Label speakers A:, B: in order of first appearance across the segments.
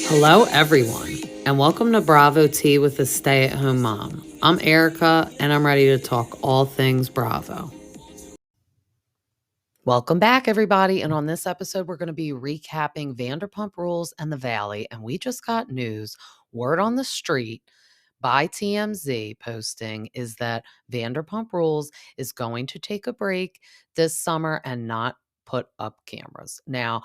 A: Hello, everyone, and welcome to Bravo Tea with a Stay at Home Mom. I'm Erica, and I'm ready to talk all things Bravo. Welcome back, everybody. And on this episode, we're going to be recapping Vanderpump Rules and the Valley. And we just got news, word on the street by TMZ posting is that Vanderpump Rules is going to take a break this summer and not put up cameras. Now,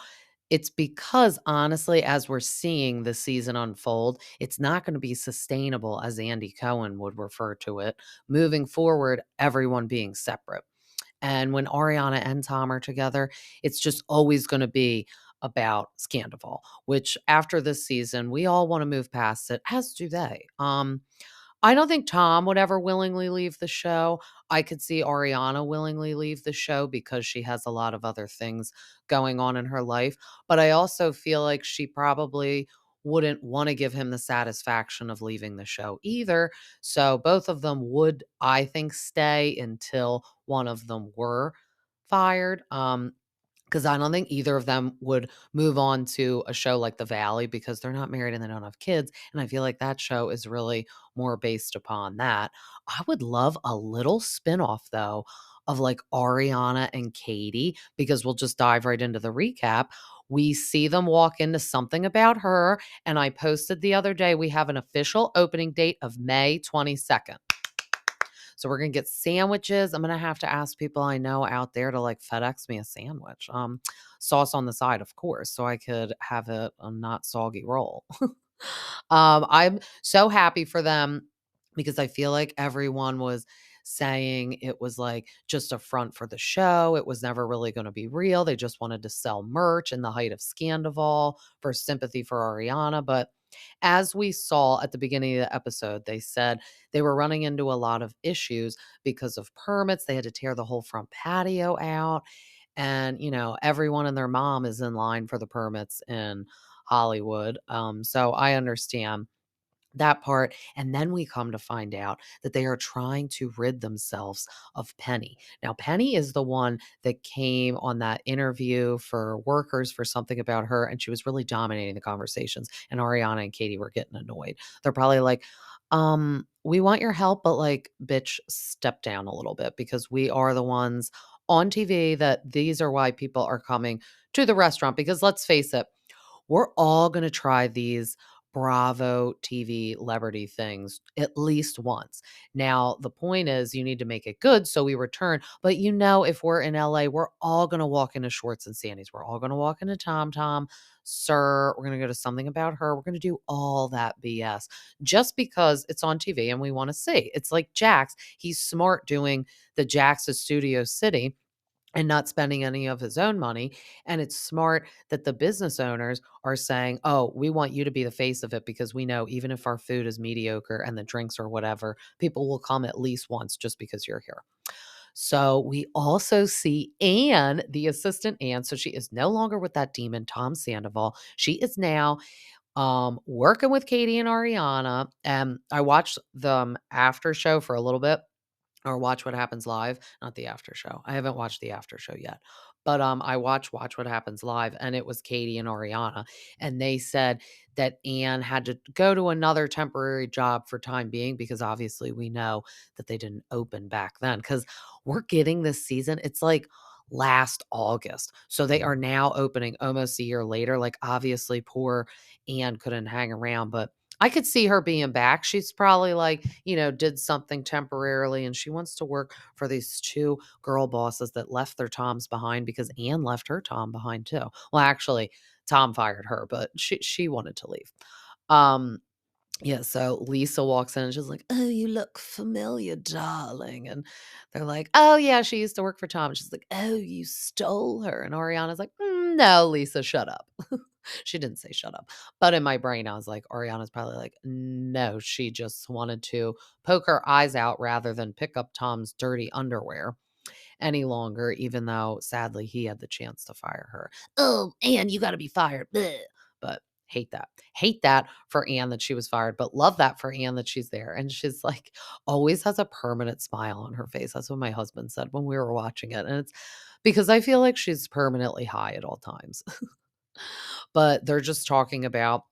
A: it's because honestly, as we're seeing the season unfold, it's not going to be sustainable, as Andy Cohen would refer to it, moving forward, everyone being separate. And when Ariana and Tom are together, it's just always going to be about Sandoval, which after this season, we all want to move past it, as do they. I don't think Tom would ever willingly leave the show. I could see Ariana willingly leave the show because she has a lot of other things going on in her life. But I also feel like she probably wouldn't want to give him the satisfaction of leaving the show either. So both of them would, I think, stay until one of them were fired. Because I don't think either of them would move on to a show like The Valley because they're not married and they don't have kids. And I feel like that show is really more based upon that. I would love a little spinoff, though, of like Ariana and Katie, because we'll just dive right into the recap. We see them walk into Something About Her. And I posted the other day, we have an official opening date of May 22nd. So we're gonna get sandwiches. I'm gonna have to ask people I know out there to like FedEx me a sandwich. Sauce on the side, of course, so I could have it a not soggy roll. I'm so happy for them because I feel like everyone was saying it was like just a front for the show. It was never really going to be real. They just wanted to sell merch in the height of Sandoval for sympathy for Ariana. But as we saw at the beginning of the episode, they said they were running into a lot of issues because of permits. They had to tear the whole front patio out. And, everyone and their mom is in line for the permits in Hollywood. So I understand that part. And then we come to find out that they are trying to rid themselves of Penny. Now, Penny is the one that came on that interview for workers for Something About Her, and she was really dominating the conversations. And Ariana and Katie were getting annoyed. They're probably like, we want your help, but like, bitch, step down a little bit because we are the ones on TV that these are why people are coming to the restaurant. Because let's face it, we're all going to try these Bravo TV celebrity things at least once. Now, the point is you need to make it good so we return. But if we're in LA, we're all going to walk into Schwartz and Sandy's. We're all going to walk into Tom Tom, Sir. We're going to go to Something About Her. We're going to do all that BS just because it's on TV and we want to see. It's like Jax. He's smart doing the Jax's Studio City and not spending any of his own money. And it's smart that the business owners are saying, oh, we want you to be the face of it because we know even if our food is mediocre and the drinks or whatever, people will come at least once just because you're here. So we also see Anne, the assistant Anne. So she is no longer with that demon, Tom Sandoval. She is now working with Katie and Ariana. And I watched them after show for a little bit or Watch What Happens Live, not the after show. I haven't watched the after show yet. But I Watch What Happens Live, and it was Katie and Ariana, and they said that Anne had to go to another temporary job for time being because obviously we know that they didn't open back then because we're getting this season. It's like last August. So they are now opening almost a year later. Like obviously poor Anne couldn't hang around, but I could see her being back. She's probably like, did something temporarily and she wants to work for these two girl bosses that left their Toms behind because Anne left her Tom behind too. Well, actually, Tom fired her, but she wanted to leave. Um, yeah, so Lisa walks in and she's like, "Oh, you look familiar, darling." And they're like, "Oh, yeah, she used to work for Tom." She's like, "Oh, you stole her." And Ariana's like, No, Lisa, shut up." She didn't say shut up. But in my brain, I was like, Ariana's probably like, no, she just wanted to poke her eyes out rather than pick up Tom's dirty underwear any longer, even though sadly he had the chance to fire her. Oh, Anne, you got to be fired. Bleh. But hate that. Hate that for Anne that she was fired, but love that for Anne that she's there. And she's like, always has a permanent smile on her face. That's what my husband said when we were watching it. And it's because I feel like she's permanently high at all times. But they're just talking about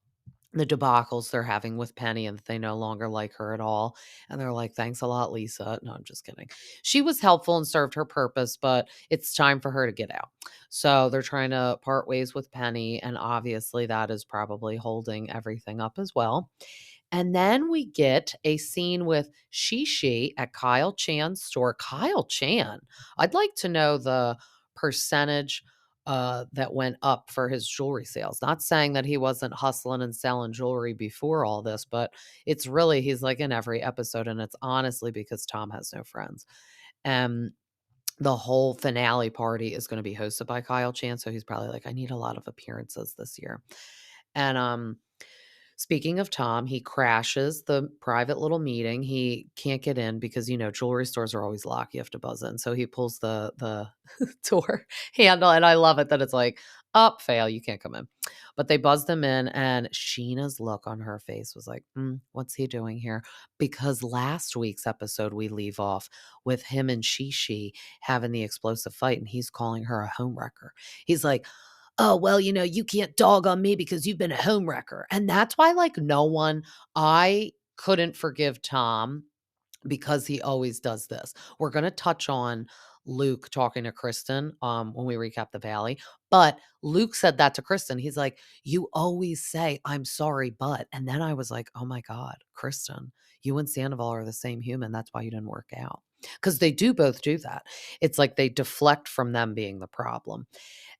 A: the debacles they're having with Penny and that they no longer like her at all. And they're like, thanks a lot, Lisa. No, I'm just kidding. She was helpful and served her purpose, but it's time for her to get out. So they're trying to part ways with Penny. And obviously, that is probably holding everything up as well. And then we get a scene with Shishi at Kyle Chan's store. Kyle Chan, I'd like to know the percentage that went up for his jewelry sales. Not saying that he wasn't hustling and selling jewelry before all this, but it's really, he's like in every episode. And it's honestly because Tom has no friends. And the whole finale party is going to be hosted by Kyle Chan. So he's probably like, I need a lot of appearances this year. And speaking of Tom, he crashes the private little meeting. He can't get in because, jewelry stores are always locked. You have to buzz in. So he pulls the door handle, and I love it that it's like, up, fail, you can't come in. But they buzzed him in, and Sheena's look on her face was like, what's he doing here? Because last week's episode, we leave off with him and Shishi having the explosive fight, and he's calling her a homewrecker. He's like, oh, well, you can't dog on me because you've been a homewrecker. And that's why, like, I couldn't forgive Tom because he always does this. We're going to touch on Luke talking to Kristen when we recap the Valley. But Luke said that to Kristen. He's like, you always say, I'm sorry, but. And then I was like, oh my God, Kristen, you and Sandoval are the same human. That's why you didn't work out. Because they do both do that. It's like they deflect from them being the problem.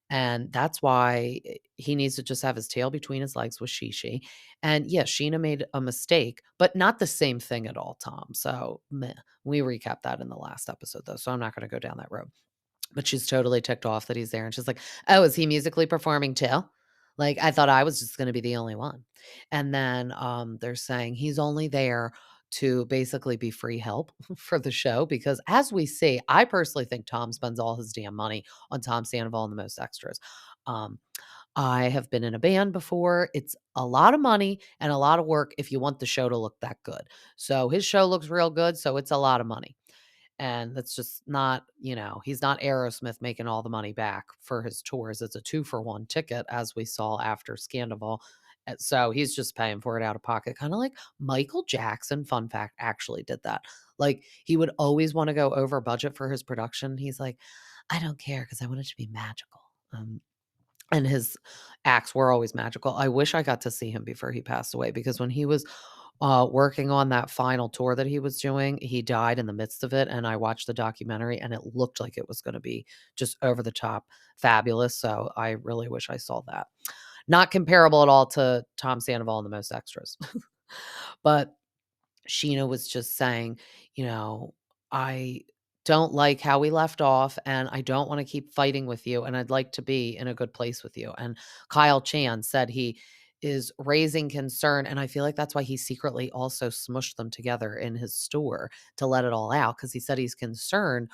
A: And that's why he needs to just have his tail between his legs with Shishi. And yes, Scheana made a mistake, but not the same thing at all, Tom. So meh. We recapped that in the last episode, though. So I'm not going to go down that road. But she's totally ticked off that he's there. And she's like, oh, is he musically performing too? Like, I thought I was just going to be the only one. And then they're saying he's only there to basically be free help for the show because, as we see, I personally think Tom spends all his damn money on Tom Sandoval and the most extras. Um, I have been in a band before. It's a lot of money and a lot of work if you want the show to look that good. So his show looks real good, so it's a lot of money. And that's just not, he's not Aerosmith making all the money back for his tours. It's a 2-for-1 ticket, as we saw after Sandoval. So he's just paying for it out of pocket, kind of like Michael Jackson, fun fact, actually did that. Like, he would always want to go over budget for his production. He's like, I don't care because I want it to be magical. And his acts were always magical. I wish I got to see him before he passed away because when he was working on that final tour that he was doing, he died in the midst of it. And I watched the documentary and it looked like it was going to be just over the top fabulous. So I really wish I saw that. Not comparable at all to Tom Sandoval and the Most Extras. But Scheana was just saying, I don't like how we left off and I don't want to keep fighting with you and I'd like to be in a good place with you. And Kyle Chan said he is raising concern and I feel like that's why he secretly also smushed them together in his store to let it all out because he said he's concerned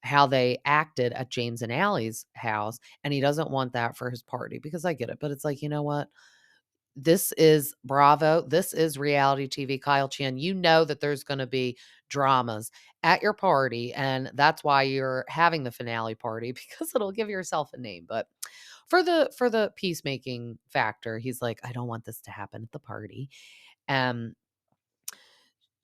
A: how they acted at James and Allie's house and he doesn't want that for his party because I get it, but it's like, you know what? This is Bravo. This is reality TV. Kyle Chan, you know that there's going to be dramas at your party, and that's why you're having the finale party because it'll give yourself a name. But for the peacemaking factor, he's like, I don't want this to happen at the party. Um,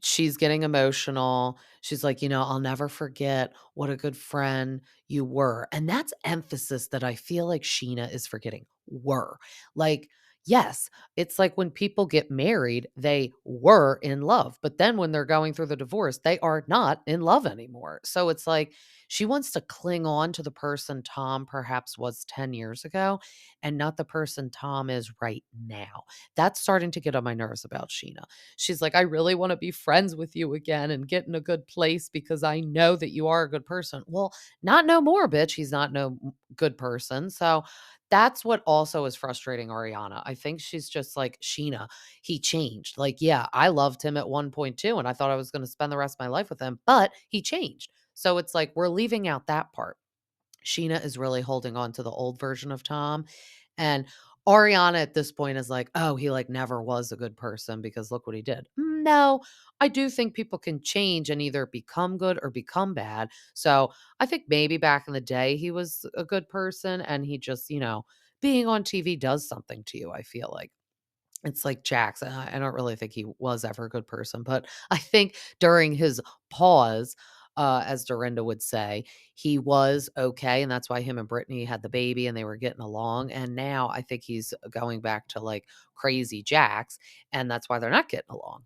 A: she's getting emotional. She's like, I'll never forget what a good friend you were. And that's emphasis that I feel like Scheana is forgetting. Were. Like, yes, it's like when people get married, they were in love. But then when they're going through the divorce, they are not in love anymore. So it's like she wants to cling on to the person Tom perhaps was 10 years ago and not the person Tom is right now. That's starting to get on my nerves about Scheana. She's like, I really want to be friends with you again and get in a good place because I know that you are a good person. Well, not no more, bitch. He's not no good person. So that's what also is frustrating Ariana. I think she's just like, Scheana, he changed. Like, yeah, I loved him at one point too, and I thought I was going to spend the rest of my life with him, but he changed. So it's like we're leaving out that part. Scheana is really holding on to the old version of Tom. And Ariana at this point is like, oh, he like never was a good person because look what he did. No, I do think people can change and either become good or become bad. So I think maybe back in the day he was a good person and he just, being on TV does something to you, I feel like. It's like Jax, and I don't really think he was ever a good person, but I think during his pause, as Dorinda would say, he was okay, and that's why him and Brittany had the baby and they were getting along, and now I think he's going back to, like, crazy Jax, and that's why they're not getting along.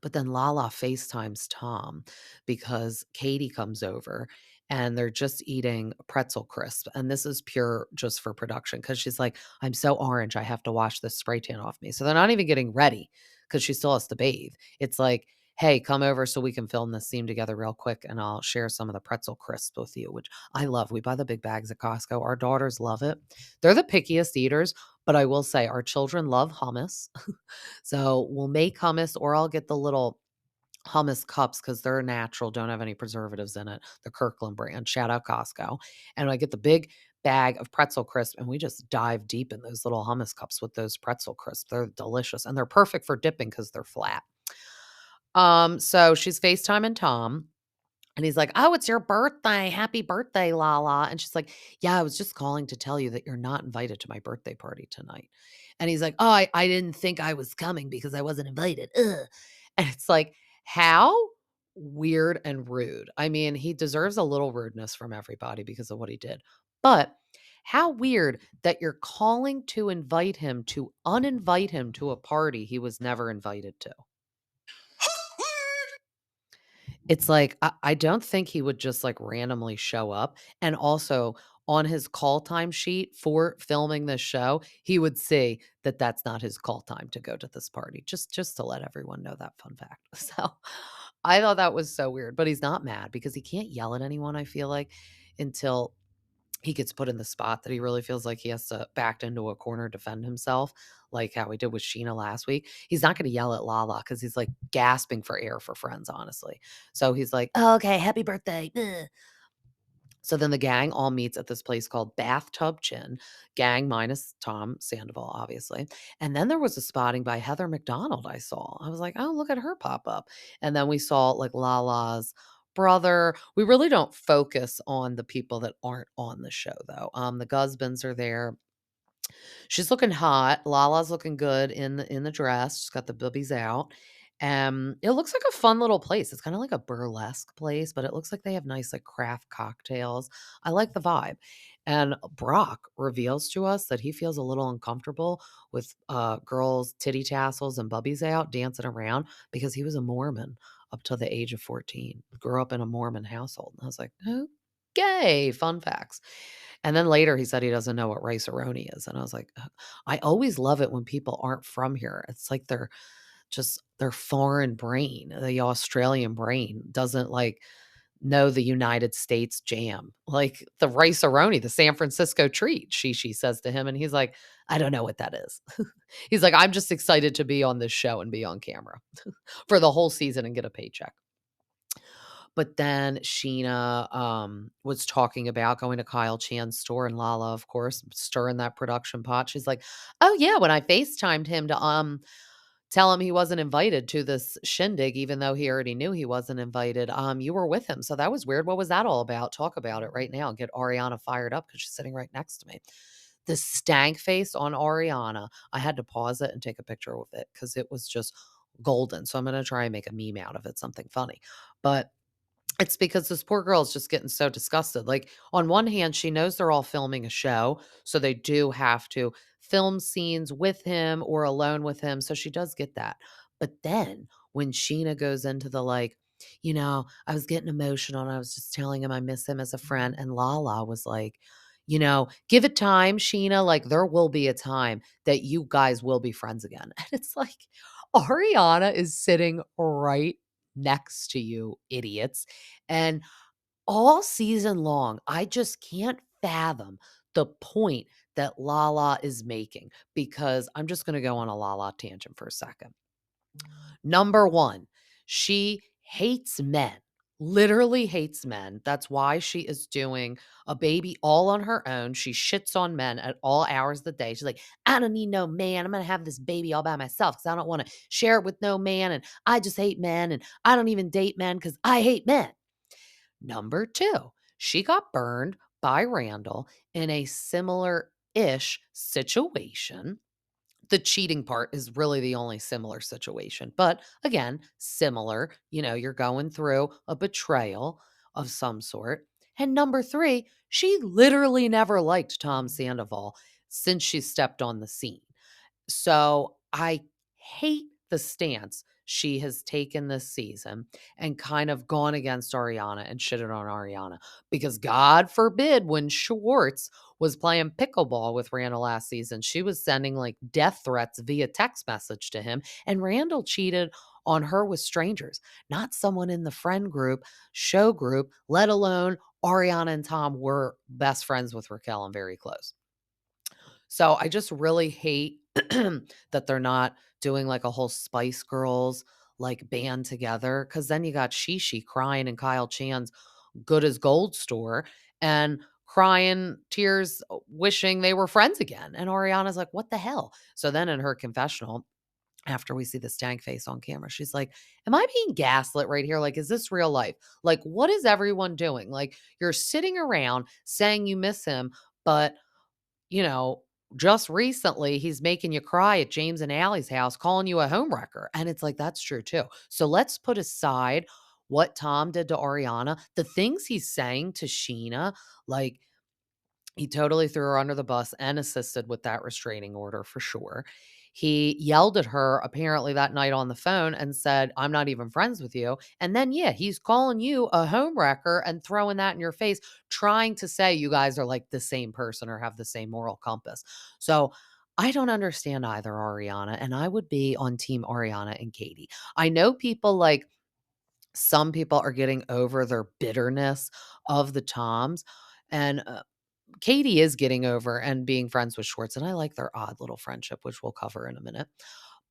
A: But then LaLa FaceTimes Tom because Katie comes over and they're just eating pretzel crisp. And this is pure just for production because she's like, I'm so orange. I have to wash this spray tan off me. So they're not even getting ready because she still has to bathe. It's like, hey, come over so we can film this scene together real quick and I'll share some of the pretzel crisps with you, which I love. We buy the big bags at Costco. Our daughters love it. They're the pickiest eaters, but I will say our children love hummus. So we'll make hummus or I'll get the little hummus cups because they're natural, don't have any preservatives in it. The Kirkland brand. Shout out Costco. And I get the big bag of pretzel crisp and we just dive deep in those little hummus cups with those pretzel crisp. They're delicious and they're perfect for dipping because they're flat. So she's FaceTiming Tom and he's like, "Oh, it's your birthday. Happy birthday, LaLa." And she's like, "Yeah, I was just calling to tell you that you're not invited to my birthday party tonight." And he's like, "Oh, I didn't think I was coming because I wasn't invited." Ugh. And it's like, how weird and rude. I mean, he deserves a little rudeness from everybody because of what he did. But how weird that you're calling to invite him to uninvite him to a party he was never invited to. It's like, I don't think he would just, like, randomly show up, and also on his call time sheet for filming this show, he would see that that's not his call time to go to this party, just to let everyone know that fun fact. So, I thought that was so weird, but he's not mad because he can't yell at anyone, I feel like, until he gets put in the spot that he really feels like he has to back into a corner, defend himself, like how he did with Scheana last week. He's not going to yell at LaLa because he's like gasping for air for friends, honestly. So he's like, "Oh, okay, happy birthday." So then the gang all meets at this place called Bathtub Chin, gang minus Tom Sandoval, obviously. And then there was a spotting by Heather McDonald I saw. I was like, oh, look at her pop up. And then we saw like Lala's brother. We really don't focus on the people that aren't on the show, though. The Gusbins are there. She's looking hot. Lala's looking good in the dress. She's got the boobies out. It looks like a fun little place. It's kind of like a burlesque place, but it looks like they have nice like craft cocktails. I like the vibe. And Brock reveals to us that he feels a little uncomfortable with girls' titty tassels and bubbies out dancing around because he was a Mormon up to the age of 14. Grew up in a Mormon household. And I was like, okay, fun facts. And then later he said he doesn't know what rice-a-roni is, and I was like, "Ugh." I always love it when people aren't from here. It's like they're just their foreign brain, the Australian brain doesn't, like, know the United States jam. Like, the rice-a-roni, the San Francisco treat, she says to him, and he's like, "I don't know what that is." He's like, "I'm just excited to be on this show and be on camera for the whole season and get a paycheck." But then Scheana, was talking about going to Kyle Chan's store, and LaLa, of course, stirring that production pot. She's like, "Oh, yeah, when I FaceTimed him to, tell him he wasn't invited to this shindig, even though he already knew he wasn't invited, you were with him, so that was weird. What was that all about? Talk about it right now. Get Ariana fired up because she's sitting right next to me." The stank face on Ariana, I had to pause it and take a picture with it because it was just golden, so I'm gonna try and make a meme out of it, something funny. But it's because this poor girl is just getting so disgusted. Like, on one hand, she knows they're all filming a show, so they do have to film scenes with him or alone with him, so she does get that. But then when Scheana goes into the like, I was getting emotional and I was just telling him I miss him as a friend, and LaLa was like, "Give it time, Scheana. Like, there will be a time that you guys will be friends again." And it's like, Ariana is sitting right next to you, idiots. And all season long, I just can't fathom the point that LaLa is making because I'm just going to go on a LaLa tangent for a second. Number one, she hates men, literally hates men. That's why she is doing a baby all on her own. She shits on men at all hours of the day. She's like, I don't need no man. I'm going to have this baby all by myself because I don't want to share it with no man. And I just hate men. And I don't even date men because I hate men. Number two, she got burned by Randall in a similar ish situation The cheating part is really the only similar situation. But again, similar, you're going through a betrayal of some sort. And number three, she literally never liked Tom Sandoval since she stepped on the scene. So I hate the stance she has taken this season and kind of gone against Ariana and shitted on Ariana because God forbid when Schwartz was playing pickleball with Randall last season, she was sending like death threats via text message to him, and Randall cheated on her with strangers, not someone in the friend group, show group, let alone Ariana and Tom were best friends with Raquel and very close. So I just really hate that they're not doing like a whole Spice Girls like band together, because then you got Shishi crying in Kyle Chan's Good as Gold store and crying tears, wishing they were friends again. And Ariana's like, what the hell? So then in her confessional, after we see the stank face on camera, she's like, am I being gaslit right here? Like, is this real life? Like, what is everyone doing? Like, you're sitting around saying you miss him, but you know, just recently he's making you cry at James and Allie's house, calling you a homewrecker. And it's like, that's true too. So let's put aside what Tom did to Ariana, the things he's saying to Scheana, like he totally threw her under the bus and assisted with that restraining order for sure. He yelled at her apparently that night on the phone and said, I'm not even friends with you. And then, yeah, he's calling you a homewrecker and throwing that in your face, trying to say you guys are like the same person or have the same moral compass. So I don't understand either, Ariana. And I would be on team Ariana and Katie. I know people like some people are getting over their bitterness of the Toms. And Katie is getting over and being friends with Schwartz, and I like their odd little friendship, which we'll cover in a minute.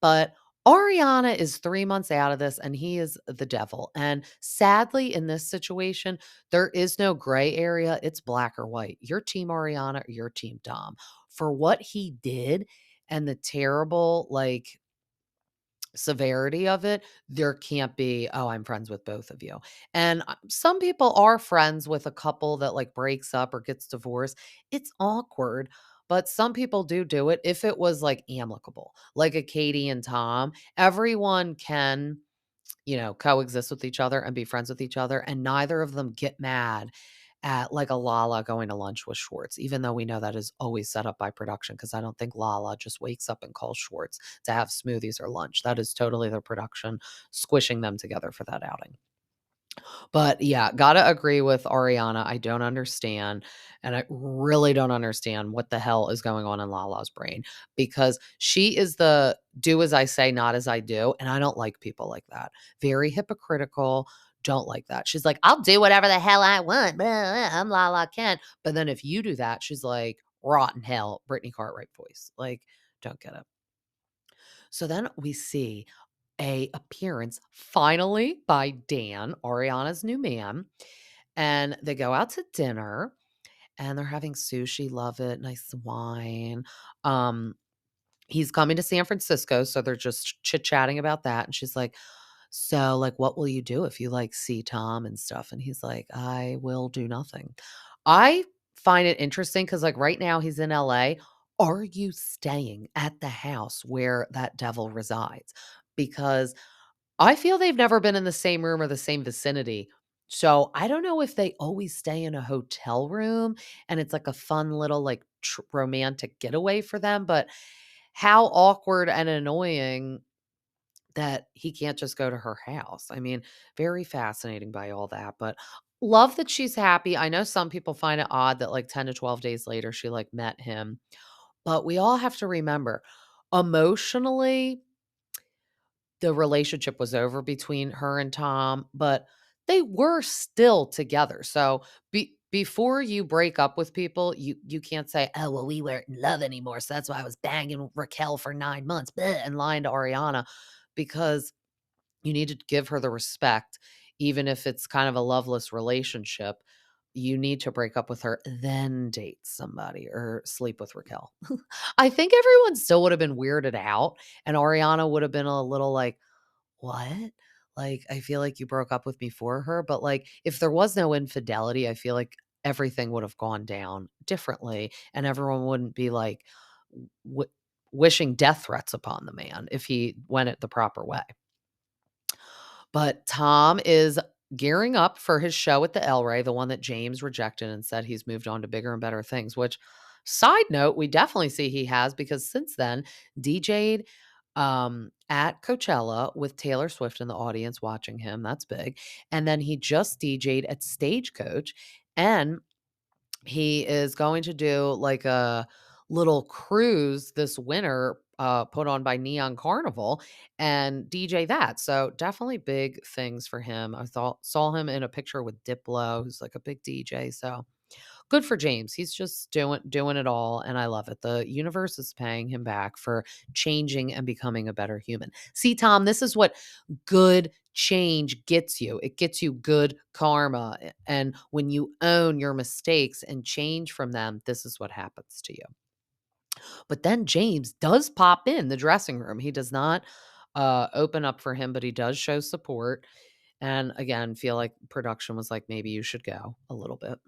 A: But Ariana is 3 months out of this, and he is the devil. And sadly, in this situation, there is no gray area. It's black or white. You're team Ariana or you're team Tom. For what he did and the terrible, like, severity of it, there can't be, "Oh, I'm friends with both of you." And, some people are friends with a couple that, like, breaks up or gets divorced. It's awkward, but some people do it if it was, like, amicable, like a Katie and Tom. Everyone can, coexist with each other and be friends with each other, and neither of them get mad at like a LaLa going to lunch with Schwartz, even though we know that is always set up by production, because I don't think LaLa just wakes up and calls Schwartz to have smoothies or lunch. That is totally their production squishing them together for that outing. But yeah, gotta agree with Ariana. I don't understand. And I really don't understand what the hell is going on in Lala's brain, because she is the do as I say, not as I do. And I don't like people like that. Very hypocritical. Don't like that. She's like, I'll do whatever the hell I want. Blah, blah, I'm Lala Kent. But then if you do that, she's like, rotten hell, Brittany Cartwright voice. Like, don't get it. So then we see a appearance finally by Dan, Ariana's new man, and they go out to dinner and they're having sushi, love it, nice wine. Um he's coming to San Francisco, so they're just chit-chatting about that, and she's like, "So, like, what will you do if you, like, see Tom and stuff?" And he's like, "I will do nothing." I find it interesting because, like, right now he's in LA. Are you staying at the house where that devil resides? Because I feel they've never been in the same room or the same vicinity. So I don't know if they always stay in a hotel room and it's like a fun little like romantic getaway for them. But how awkward and annoying that he can't just go to her house. I mean, very fascinating by all that. But love that she's happy. I know some people find it odd that like 10 to 12 days later she like met him. But we all have to remember emotionally, the relationship was over between her and Tom, but they were still together. So before you break up with people, you can't say, "Oh, well, we weren't in love anymore, so that's why I was banging Raquel for 9 months," bleh, and lying to Ariana, because you need to give her the respect, even if it's kind of a loveless relationship. You need to break up with her, then date somebody or sleep with Raquel. I think everyone still would have been weirded out, and Ariana would have been a little like, what? Like, I feel like you broke up with me for her, but, like, if there was no infidelity, I feel like everything would have gone down differently, and everyone wouldn't be like, "What? wishing death threats upon the man if he went it the proper way. But Tom is gearing up for his show at the El Rey, the one that James rejected and said he's moved on to bigger and better things, which, side note, we definitely see he has, because since then, DJ'd at Coachella with Taylor Swift in the audience watching him. That's big. And then he just DJ'd at Stagecoach, and he is going to do like a little cruise this winter, put on by Neon Carnival, and DJ that. So definitely big things for him. I thought saw him in a picture with Diplo, who's like a big DJ. So good for James. He's just doing it all, and I love it. The universe is paying him back for changing and becoming a better human. See, Tom, this is what good change gets you. It gets you good karma. And when you own your mistakes and change from them, this is what happens to you. But then James does pop in the dressing room. He does not open up for him, but he does show support. And again, feel like production was like, maybe you should go a little bit.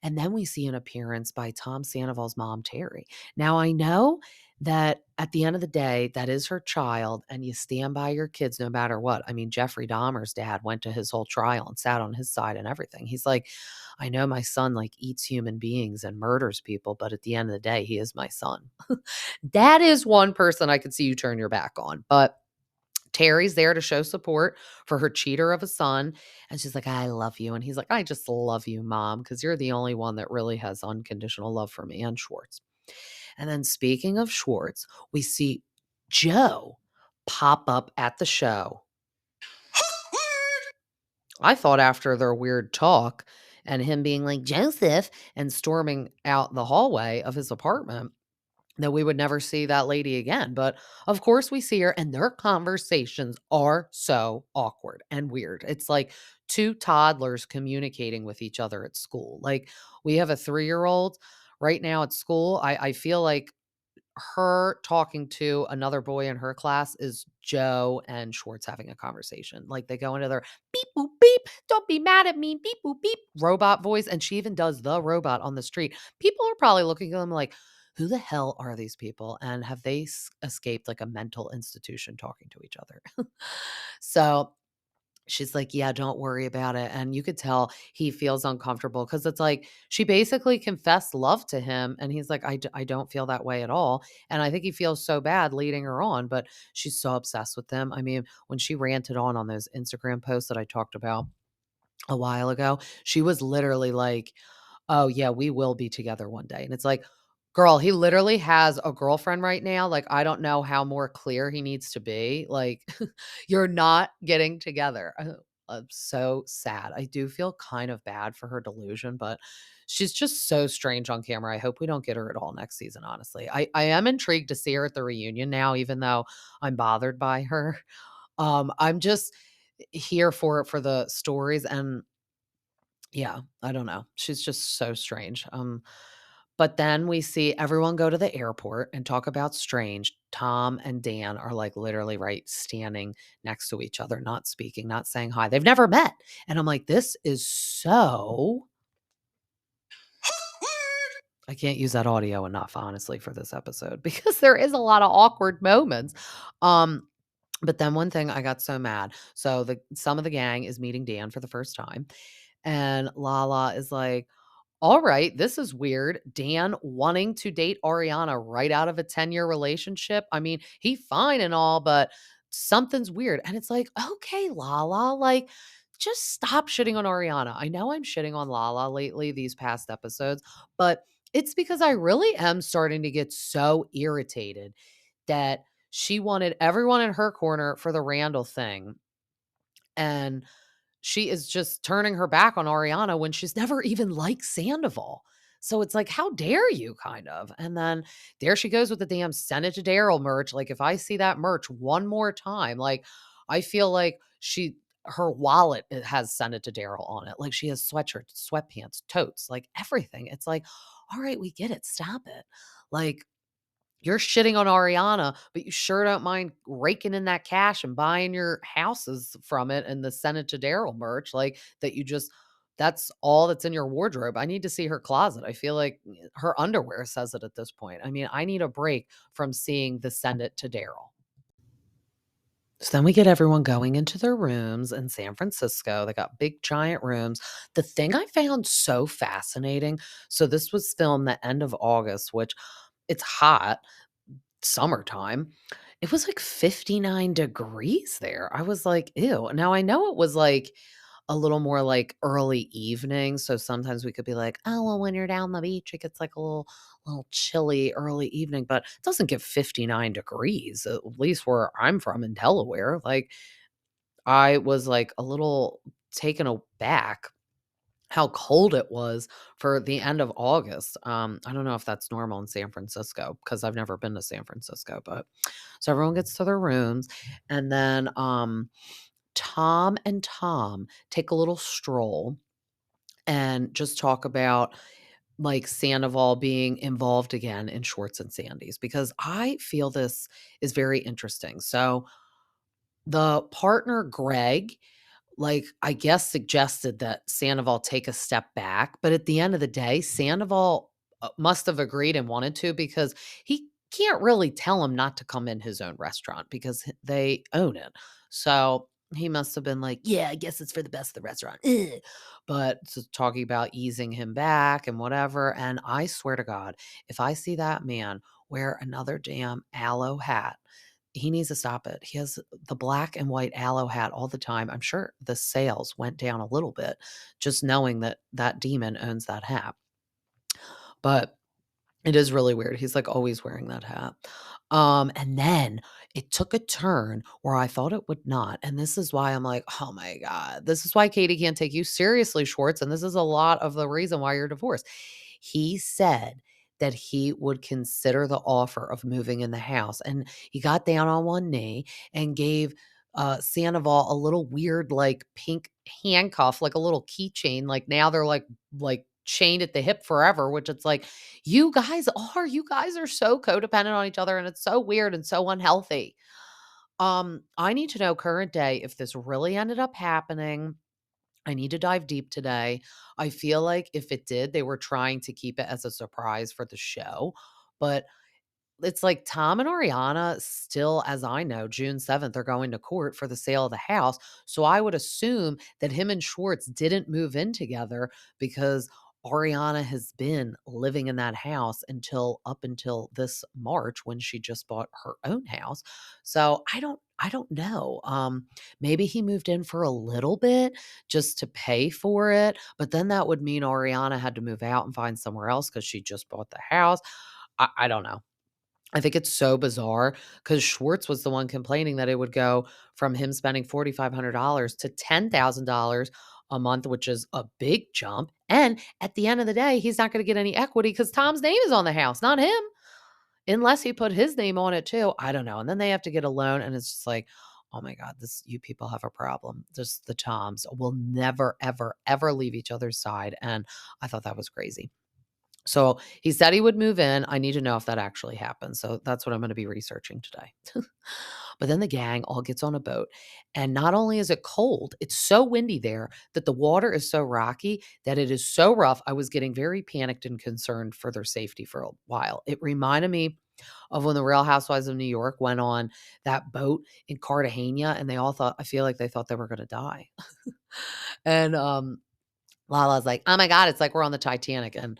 A: And then we see an appearance by Tom Sandoval's mom, Terry. Now, I know that at the end of the day, that is her child, and you stand by your kids no matter what. I mean, Jeffrey Dahmer's dad went to his whole trial and sat on his side and everything. He's like, I know my son like eats human beings and murders people, but at the end of the day, he is my son. That is one person I could see you turn your back on. But Terry's there to show support for her cheater of a son. And she's like, I love you. And he's like, I just love you, mom, because you're the only one that really has unconditional love for me, and Schwartz. And then speaking of Schwartz, we see Joe pop up at the show. I thought after their weird talk and him being like, Joseph, and storming out the hallway of his apartment, that we would never see that lady again. But of course, we see her, and their conversations are so awkward and weird. It's like two toddlers communicating with each other at school. Like, we have a 3-year-old right now at school. I feel like her talking to another boy in her class is Joe and Schwartz having a conversation. Like, they go into their beep boop beep, don't be mad at me, beep boop beep, robot voice. And she even does the robot on the street. People are probably looking at them like, who the hell are these people? And have they escaped like a mental institution talking to each other? So she's like, yeah, don't worry about it. And you could tell he feels uncomfortable, because it's like she basically confessed love to him. And he's like, I don't feel that way at all. And I think he feels so bad leading her on, but she's so obsessed with them. I mean, when she ranted on those Instagram posts that I talked about a while ago, she was literally like, oh, yeah, we will be together one day. And it's like, girl, he literally has a girlfriend right now. Like, I don't know how more clear he needs to be. Like, you're not getting together. I'm so sad. I do feel kind of bad for her delusion, but she's just so strange on camera. I hope we don't get her at all next season, honestly. I am intrigued to see her at the reunion now, even though I'm bothered by her. I'm just here for the stories, and yeah, I don't know. She's just so strange. But then we see everyone go to the airport and talk about Strange. Tom and Dan are like literally right standing next to each other, not speaking, not saying hi. They've never met. And I'm like, this is so. I can't use that audio enough, honestly, for this episode, because there is a lot of awkward moments. Um, but then one thing, I got so mad. So some of the gang is meeting Dan for the first time. And LaLa is like, all right, this is weird. Dan wanting to date Ariana right out of a 10-year relationship. I mean, he fine and all, but something's weird. And it's like, okay, LaLa, like, just stop shitting on Ariana. I know I'm shitting on LaLa lately, these past episodes, but it's because I really am starting to get so irritated that she wanted everyone in her corner for the Randall thing. And she is just turning her back on Ariana when she's never even liked Sandoval. So it's like, how dare you, kind of. And then there she goes with the damn Send It to Daryl merch. Like, if I see that merch one more time, like, I feel like her wallet has Send It to Daryl on it. Like, she has sweatshirts, sweatpants, totes, like everything. It's like, all right, we get it. Stop it. Like, you're shitting on Ariana, but you sure don't mind raking in that cash and buying your houses from it and the Senate to Daryl merch, like, that's all that's in your wardrobe. I need to see her closet. I feel like her underwear says it at this point. I mean, I need a break from seeing the send it to Daryl. So then we get everyone going into their rooms in San Francisco. They got big giant rooms. The thing I found so fascinating, so this was filmed the end of August, which it's hot, summertime. It was like 59 degrees there. I was like, ew. Now I know it was like a little more like early evening. So sometimes we could be like, oh, well, when you're down the beach, it gets like a little chilly early evening, but it doesn't get 59 degrees, at least where I'm from in Delaware. Like I was like a little taken aback how cold it was for the end of August. I don't know if that's normal in San Francisco because I've never been to San Francisco, but so everyone gets to their rooms and then Tom take a little stroll and just talk about like Sandoval being involved again in Shorts and Sandy's because I feel this is very interesting. So the partner Greg like, I guess, suggested that Sandoval take a step back, but at the end of the day, Sandoval, must have agreed and wanted to because he can't really tell him not to come in his own restaurant because they own it. So, he must have been like, "Yeah, I guess it's for the best of the restaurant, ugh." But just talking about easing him back and whatever, and I swear to God, if I see that man wear another damn aloe hat he needs to stop it. He has the black and white aloe hat all the time. I'm sure the sales went down a little bit just knowing that that demon owns that hat. But it is really weird. He's like always wearing that hat. And then it took a turn where I thought it would not. And this is why I'm like, oh my God, this is why Katie can't take you seriously, Schwartz. And this is a lot of the reason why you're divorced. He said that he would consider the offer of moving in the house. And he got down on one knee and gave Sandoval a little weird, like pink handcuff, like a little keychain. Like now they're like chained at the hip forever, which it's like, you guys are so codependent on each other and it's so weird and so unhealthy. I need to know current day if this really ended up happening. I need to dive deep today. I feel like if it did, they were trying to keep it as a surprise for the show, but it's like Tom and Ariana still, as I know, June 7th, are going to court for the sale of the house. So I would assume that him and Schwartz didn't move in together because Ariana has been living in that house until up until this March when she just bought her own house. So I don't know. Maybe he moved in for a little bit just to pay for it, but then that would mean Ariana had to move out and find somewhere else because she just bought the house. I don't know. I think it's so bizarre because Schwartz was the one complaining that it would go from him spending $4,500 to $10,000 a month, which is a big jump. And at the end of the day, he's not going to get any equity because Tom's name is on the house, not him, unless he put his name on it too. I don't know. And then they have to get a loan, and it's just like, oh my God, this you people have a problem. Just the Toms will never, ever, ever leave each other's side. And I thought that was crazy. So he said he would move in. I need to know if that actually happened. So that's what I'm going to be researching today. But then the gang all gets on a boat. And not only is it cold, it's so windy there that the water is so rocky that it is so rough. I was getting very panicked and concerned for their safety for a while. It reminded me of when the Real Housewives of New York went on that boat in Cartagena and they all thought, I feel like they thought they were going to die. And Lala's like, "Oh my god, it's like we're on the Titanic," and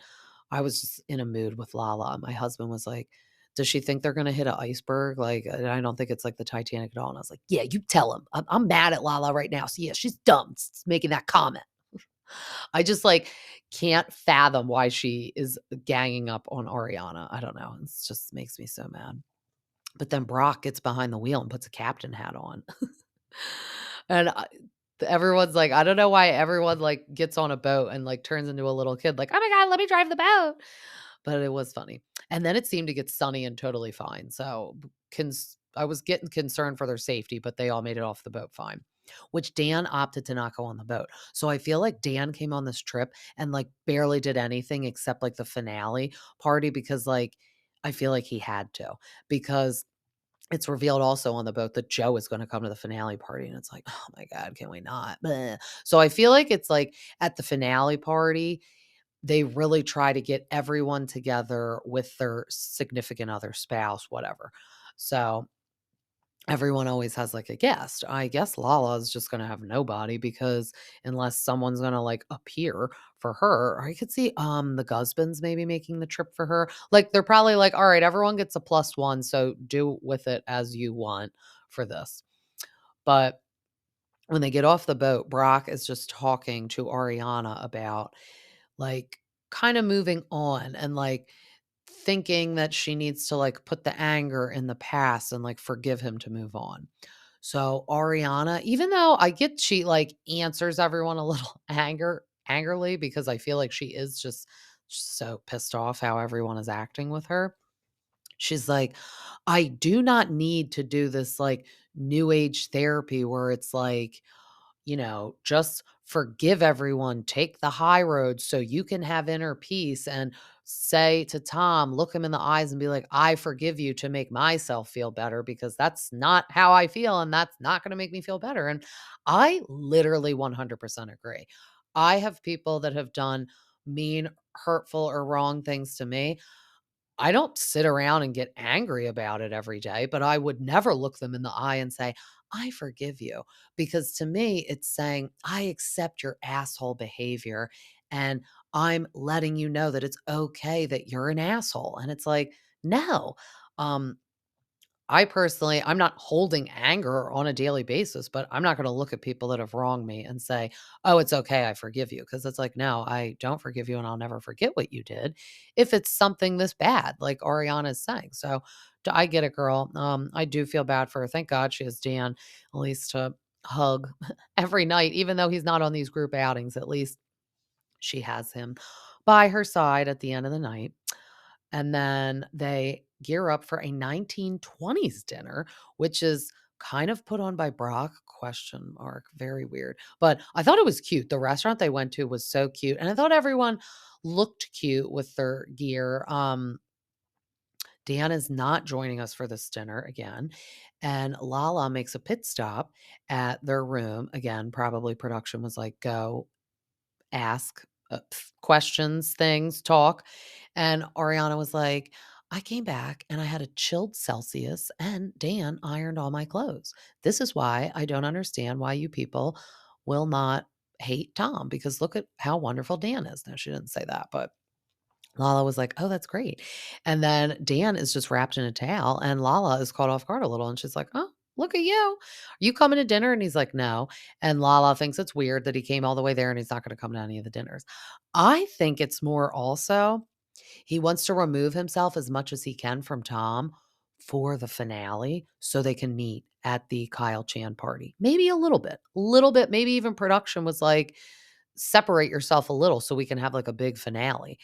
A: I was just in a mood with Lala. My husband was like, "Does she think they're gonna hit an iceberg? Like, I don't think it's like the Titanic at all." And I was like, "Yeah, you tell him. I'm mad at Lala right now. So yeah, she's dumb making that comment." I just like can't fathom why she is ganging up on Ariana. I don't know. It just makes me so mad. But then Brock gets behind the wheel and puts a captain hat on. And everyone's like, I don't know why everyone like gets on a boat and like turns into a little kid, like, oh my God, let me drive the boat. But it was funny. And then it seemed to get sunny and totally fine. So I was getting concerned for their safety, but they all made it off the boat fine. Which Dan opted to not go on the boat. So I feel like Dan came on this trip and like barely did anything except like the finale party because like I feel like he had to because it's revealed also on the boat that Joe is gonna come to the finale party, and it's like, "Oh my god, can we not?" Bleh. So I feel like it's like at the finale party, they really try to get everyone together with their significant other, spouse, whatever. So everyone always has like a guest. I guess Lala is just gonna have nobody because unless someone's gonna like appear for her, or I could see the Gusbands maybe making the trip for her. Like they're probably like, all right, everyone gets a +1, so do with it as you want for this. But when they get off the boat, Brock is just talking to Ariana about like kind of moving on and like thinking that she needs to like put the anger in the past and like forgive him to move on. So Ariana, even though I get she like answers everyone a little angrily because I feel like she is just so pissed off how everyone is acting with her. She's like, I do not need to do this like new age therapy where it's like, just forgive everyone, take the high road so you can have inner peace and say to Tom, look him in the eyes and be like, I forgive you to make myself feel better because that's not how I feel and that's not going to make me feel better. And I literally 100% agree. I have people that have done mean, hurtful, or wrong things to me. I don't sit around and get angry about it every day, but I would never look them in the eye and say, I forgive you. Because to me, it's saying, I accept your asshole behavior and I'm letting you know that it's okay that you're an asshole. And it's like, no. Um, I personally, I'm not holding anger on a daily basis, but I'm not going to look at people that have wronged me and say, oh, it's okay. I forgive you. Cause it's like, no, I don't forgive you and I'll never forget what you did if it's something this bad, like Ariana is saying. So I get it, girl. I do feel bad for her. Thank God she has Dan at least to hug every night, even though he's not on these group outings. At least she has him by her side at the end of the night. And then they gear up for a 1920s dinner, which is kind of put on by Brock, question mark, very weird. But I thought it was cute. The restaurant they went to was so cute. And I thought everyone looked cute with their gear. Dan is not joining us for this dinner again. And LaLa makes a pit stop at their room. Again, probably production was like, go ask questions, things, talk. And Ariana was like, I came back and I had a chilled Celsius and Dan ironed all my clothes. This is why I don't understand why you people will not hate Tom because look at how wonderful Dan is. No, she didn't say that, but LaLa was like, oh, that's great. And then Dan is just wrapped in a towel and LaLa is caught off guard a little and she's like, oh, look at you. Are you coming to dinner? And he's like, no. And LaLa thinks it's weird that he came all the way there and he's not going to come to any of the dinners. I think it's more also he wants to remove himself as much as he can from Tom for the finale so they can meet at the Kyle Chan party. Maybe a little bit. Maybe even production was like, separate yourself a little so we can have like a big finale.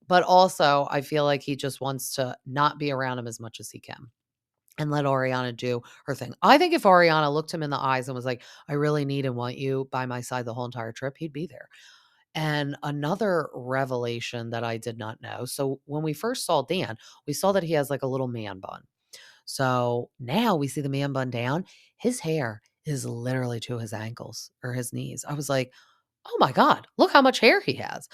A: But also, I feel like he just wants to not be around him as much as he can and let Ariana do her thing. I think if Ariana looked him in the eyes and was like, I really need and want you by my side the whole entire trip, he'd be there. And another revelation that I did not know. So when we first saw Dan, we saw that he has like a little man bun. So now we see the man bun down. His hair is literally to his ankles or his knees. I was like, oh my God, look how much hair he has.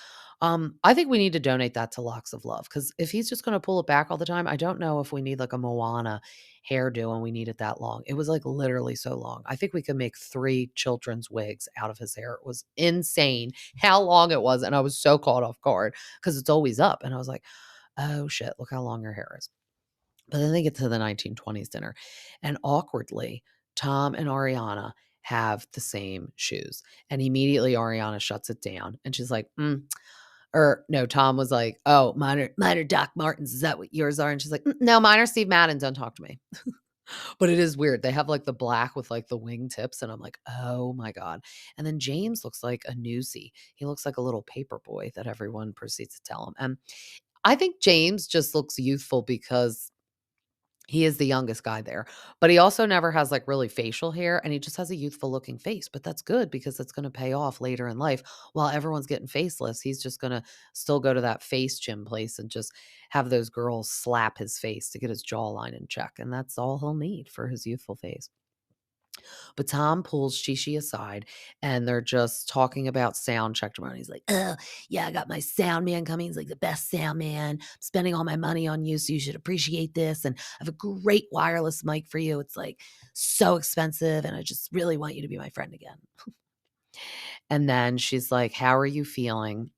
A: I think we need to donate that to Locks of Love because if he's just going to pull it back all the time, I don't know if we need like a Moana hairdo and we need it that long. It was like literally so long. I think we could make 3 children's wigs out of his hair. It was insane how long it was. And I was so caught off guard because it's always up. And I was like, oh shit, look how long her hair is. But then they get to the 1920s dinner, and awkwardly, Tom and Ariana have the same shoes. And immediately Ariana shuts it down and she's like, or no, Tom was like, oh, mine are Doc Martens. Is that what yours are? And she's like, no, mine are Steve Madden. Don't talk to me. But it is weird. They have like the black with like the wing tips. And I'm like, oh my God. And then James looks like a newsie. He looks like a little paper boy that everyone proceeds to tell him. And I think James just looks youthful because He is the youngest guy there, but he also never has, like, really facial hair, and he just has a youthful looking face, but that's good because it's gonna pay off later in life. While everyone's getting facelifts, he's just gonna still go to that face gym place and just have those girls slap his face to get his jawline in check, and that's all he'll need for his youthful face. But Tom pulls Shishi aside and they're just talking about sound check tomorrow. And he's like, oh, yeah, I got my sound man coming. He's like the best sound man. I'm spending all my money on you. So you should appreciate this. And I have a great wireless mic for you. It's like so expensive. And I just really want you to be my friend again. And then she's like, how are you feeling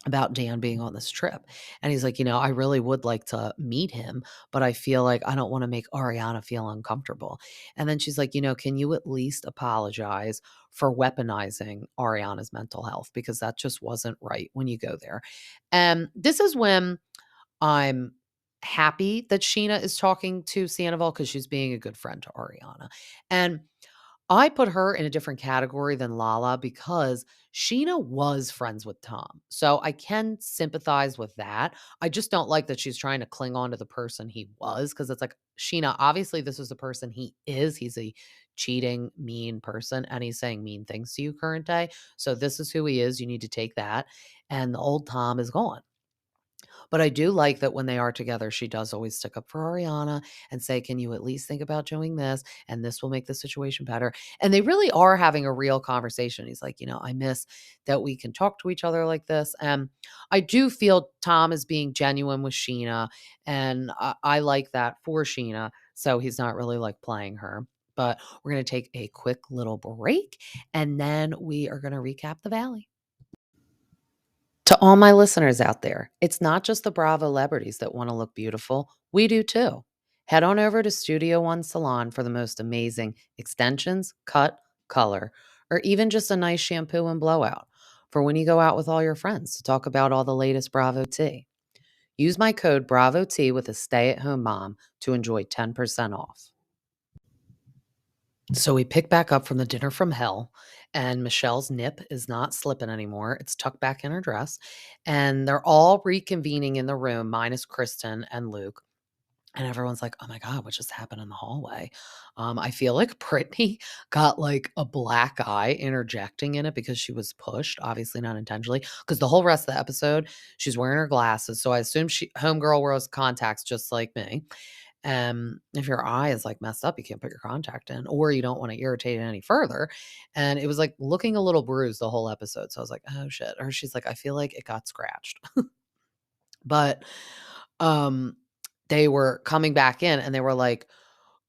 A: about Dan being on this trip? And he's like, I really would like to meet him, but I feel like I don't want to make Ariana feel uncomfortable. And then she's like, can you at least apologize for weaponizing Ariana's mental health? Because that just wasn't right when you go there. And this is when I'm happy that Scheana is talking to Sandoval because she's being a good friend to Ariana. And I put her in a different category than LaLa because Scheana was friends with Tom. So I can sympathize with that. I just don't like that she's trying to cling on to the person he was because it's like, Scheana, obviously, this is the person he is. He's a cheating, mean person, and he's saying mean things to you current day. So this is who he is. You need to take that. And the old Tom is gone. But I do like that when they are together, she does always stick up for Ariana and say, can you at least think about doing this? And this will make the situation better. And they really are having a real conversation. He's like, I miss that we can talk to each other like this. And I do feel Tom is being genuine with Scheana. And I like that for Scheana. So he's not really like playing her. But we're going to take a quick little break and then we are going to recap the Valley. To all my listeners out there, it's not just the Bravo celebrities that want to look beautiful. We do too. Head on over to Studio One Salon for the most amazing extensions, cut, color, or even just a nice shampoo and blowout for when you go out with all your friends to talk about all the latest Bravo tea. Use my code BRAVOT with a stay-at-home mom to enjoy 10% off. So we pick back up from the dinner from hell, and Michelle's nip is not slipping anymore. It's tucked back in her dress, and they're all reconvening in the room, minus Kristen and Luke. And everyone's like, oh my God, what just happened in the hallway? I feel like Brittany got like a black eye interjecting in it because she was pushed, obviously not intentionally, because the whole rest of the episode, she's wearing her glasses. So I assume homegirl wears contacts just like me. If your eye is like messed up, you can't put your contact in, or you don't want to irritate it any further. And it was like looking a little bruised the whole episode. So I was like, oh shit. Or she's like, I feel like it got scratched. But um they were coming back in and they were like,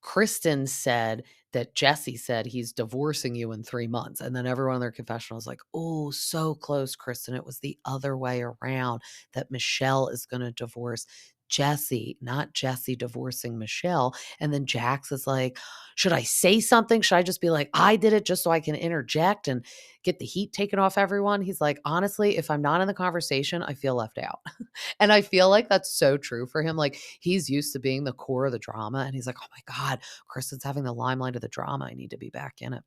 A: Kristen said that Jesse said he's divorcing you in 3 months. And then everyone in their confessional was like, oh, so close, Kristen. It was the other way around, that Michelle is going to divorce Jesse, not Jesse divorcing Michelle. And then Jax is like, should I say something? Should I just be like, I did it just so I can interject and get the heat taken off everyone? He's like, honestly, if I'm not in the conversation, I feel left out. And I feel like that's so true for him. Like he's used to being the core of the drama. And he's like, oh my God, Kristen's having the limelight of the drama. I need to be back in it.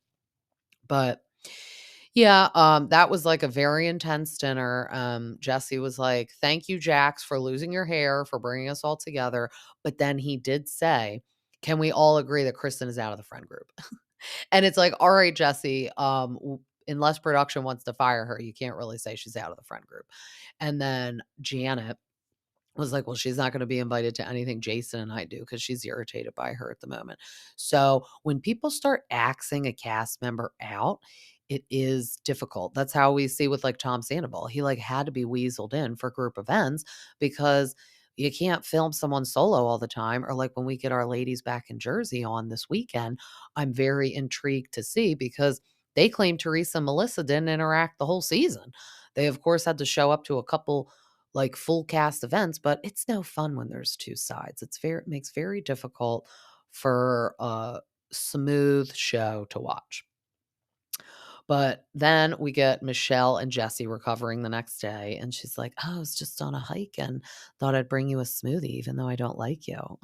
A: But yeah, that was like a very intense dinner. Jesse was like, thank you, Jax, for losing your hair, for bringing us all together. But then he did say, can we all agree that Kristen is out of the friend group? And it's like, all right, Jesse, unless production wants to fire her, you can't really say she's out of the friend group. And then Janet was like, well, she's not going to be invited to anything Jason and I do because she's irritated by her at the moment. So when people start axing a cast member out, it is difficult. That's how we see with like Tom Sandoval. He like had to be weaseled in for group events because you can't film someone solo all the time. Or like when we get our ladies back in Jersey on this weekend, I'm very intrigued to see because they claim Teresa and Melissa didn't interact the whole season. They, of course, had to show up to a couple like full cast events, but it's no fun when there's two sides. It makes very difficult for a smooth show to watch. But then we get Michelle and Jesse recovering the next day, and she's like, oh, I was just on a hike and thought I'd bring you a smoothie, even though I don't like you.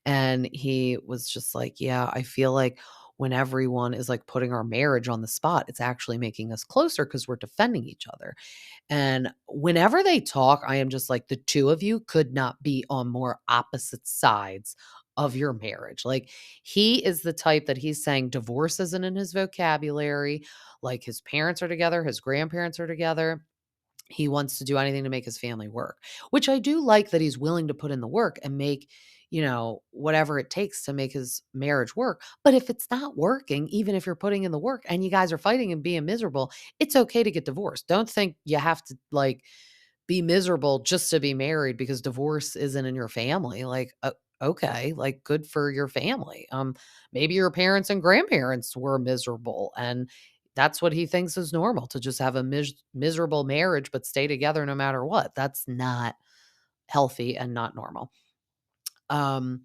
A: And he was just like, yeah, I feel like when everyone is like putting our marriage on the spot, it's actually making us closer because we're defending each other. And whenever they talk, I am just like, the two of you could not be on more opposite sides of your marriage. Like, he is the type that he's saying divorce isn't in his vocabulary. Like, his parents are together, his grandparents are together. He wants to do anything to make his family work, which I do like, that he's willing to put in the work and make, whatever it takes to make his marriage work. But if it's not working, even if you're putting in the work and you guys are fighting and being miserable, it's okay to get divorced. Don't think you have to like be miserable just to be married because divorce isn't in your family. Like, okay, like, good for your family. Maybe your parents and grandparents were miserable, and that's what he thinks is normal, to just have a miserable marriage but stay together no matter what. That's not healthy and not normal. Um,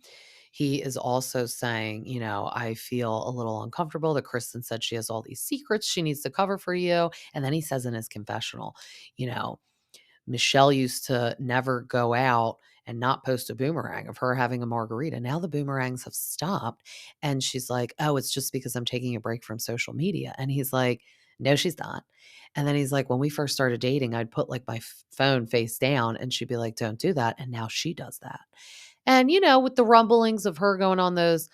A: he is also saying, I feel a little uncomfortable that Kristen said she has all these secrets she needs to cover for you. And then he says in his confessional, you know, Michelle used to never go out and not post a boomerang of her having a margarita. Now the boomerangs have stopped. And she's like, oh, it's just because I'm taking a break from social media. And he's like, no, she's not. And then he's like, when we first started dating, I'd put like my phone face down and she'd be like, don't do that. And now she does that. And, with the rumblings of her going on those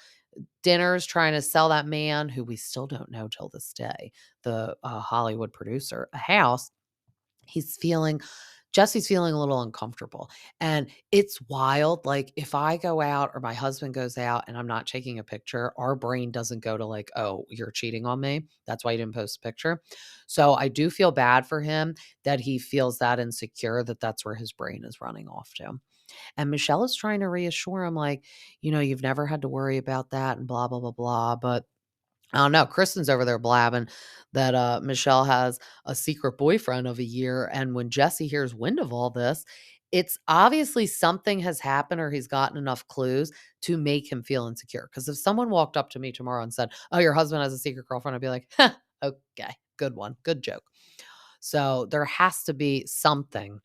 A: dinners trying to sell that man, who we still don't know till this day, the Hollywood producer, a house, Jesse's feeling a little uncomfortable. And it's wild. Like, if I go out or my husband goes out and I'm not taking a picture, our brain doesn't go to like, oh, you're cheating on me. That's why you didn't post a picture. So I do feel bad for him that he feels that insecure, that that's where his brain is running off to. And Michelle is trying to reassure him, like, you've never had to worry about that and blah, blah, blah, blah. But I don't know. Kristen's over there blabbing that Michelle has a secret boyfriend of a year. And when Jesse hears wind of all this, it's obviously something has happened or he's gotten enough clues to make him feel insecure. Because if someone walked up to me tomorrow and said, oh, your husband has a secret girlfriend, I'd be like, huh, okay, good one, good joke. So there has to be something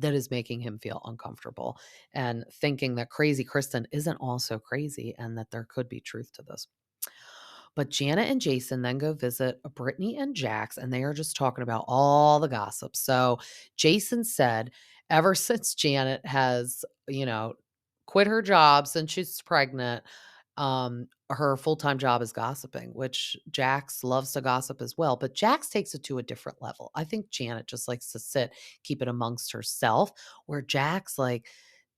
A: that is making him feel uncomfortable and thinking that crazy Kristen isn't also crazy and that there could be truth to this. But Janet and Jason then go visit Brittany and Jax, and they are just talking about all the gossip. So Jason said, ever since Janet has, quit her job since she's pregnant, her full-time job is gossiping, which Jax loves to gossip as well. But Jax takes it to a different level. I think Janet just likes to keep it amongst herself, where Jax like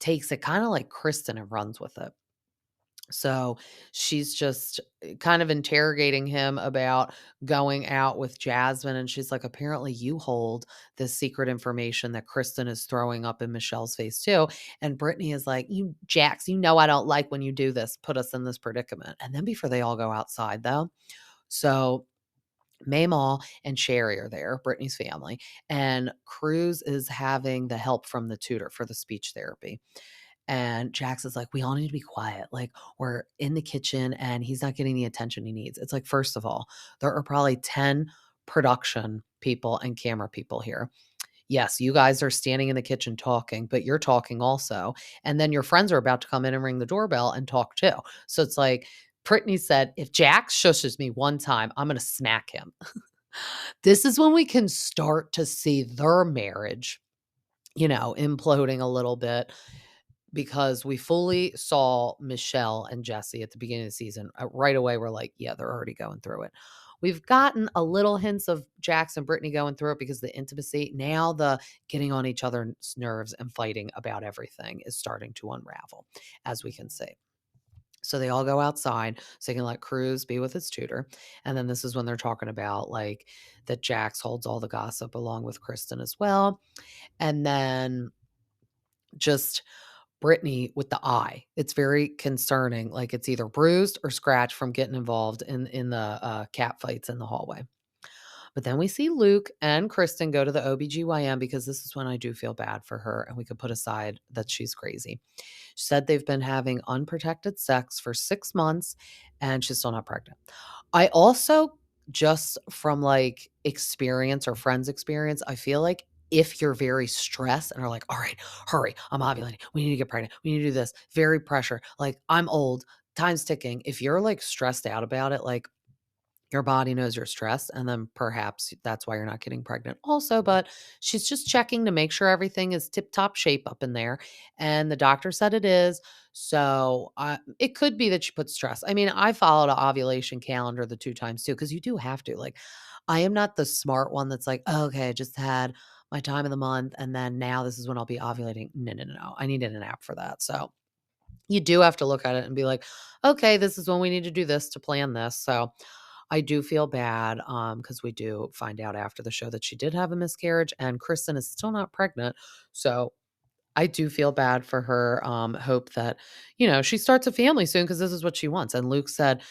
A: takes it kind of like Kristen and runs with it. So she's just kind of interrogating him about going out with Jasmine. And she's like, apparently you hold this secret information that Kristen is throwing up in Michelle's face too. And Brittany is like, Jax, I don't like when you do this, put us in this predicament. And then before they all go outside though. So Maymal and Sherry are there, Brittany's family. And Cruz is having the help from the tutor for the speech therapy. And Jax is like, we all need to be quiet. Like, we're in the kitchen and he's not getting the attention he needs. It's like, first of all, there are probably 10 production people and camera people here. Yes, you guys are standing in the kitchen talking, but you're talking also. And then your friends are about to come in and ring the doorbell and talk too. So it's like, Brittany said, if Jax shushes me one time, I'm going to smack him. This is when we can start to see their marriage, imploding a little bit, because we fully saw Michelle and Jesse at the beginning of the season. Right away, we're like, yeah, they're already going through it. We've gotten a little hints of Jax and Brittany going through it because of the intimacy. Now the getting on each other's nerves and fighting about everything is starting to unravel, as we can see. So they all go outside so they can let Cruz be with his tutor. And then this is when they're talking about like that Jax holds all the gossip along with Kristen as well. And then just Brittany with the eye. It's very concerning. Like, it's either bruised or scratched from getting involved in the cat fights in the hallway. But then we see Luke and Kristen go to the OBGYN because this is when I do feel bad for her, and we could put aside that she's crazy. She said they've been having unprotected sex for 6 months and she's still not pregnant. I also, just from like experience or friends experience, I feel like if you're very stressed and are like, all right, hurry, I'm ovulating, we need to get pregnant, we need to do this, very pressure, like, I'm old, time's ticking. If you're like stressed out about it, like your body knows you're stressed, and then perhaps that's why you're not getting pregnant also. But she's just checking to make sure everything is tip top shape up in there. And the doctor said it is. So it could be that she put stress. I mean, I followed an ovulation calendar the 2 times too, because you do have to. Like, I am not the smart one that's like, oh, okay, I just had my time of the month, and then now this is when I'll be ovulating. No, no, no, no. I needed an app for that. So you do have to look at it and be like, okay, this is when we need to do this to plan this. So I do feel bad because we do find out after the show that she did have a miscarriage, and Kristen is still not pregnant. So I do feel bad for her. Hope that, she starts a family soon because this is what she wants. And Luke said,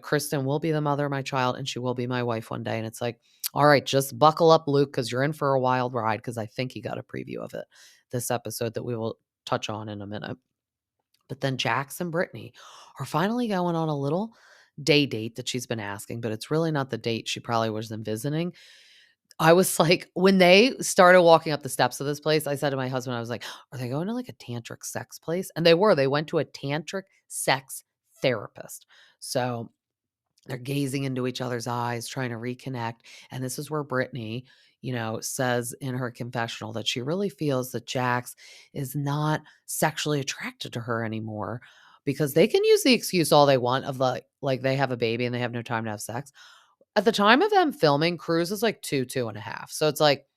A: Kristen will be the mother of my child and she will be my wife one day. And it's like, all right, just buckle up, Luke, because you're in for a wild ride. Because I think he got a preview of it this episode that we will touch on in a minute. But then Jax and Brittany are finally going on a little day date that she's been asking, but it's really not the date she probably was envisioning. I was like, when they started walking up the steps of this place, I said to my husband, I was like, are they going to like a tantric sex place? And they were. They went to a tantric sex therapist. So they're gazing into each other's eyes, trying to reconnect. And this is where Brittany, says in her confessional that she really feels that Jax is not sexually attracted to her anymore, because they can use the excuse all they want of like they have a baby and they have no time to have sex. At the time of them filming, Cruz is like 2.5. So it's like,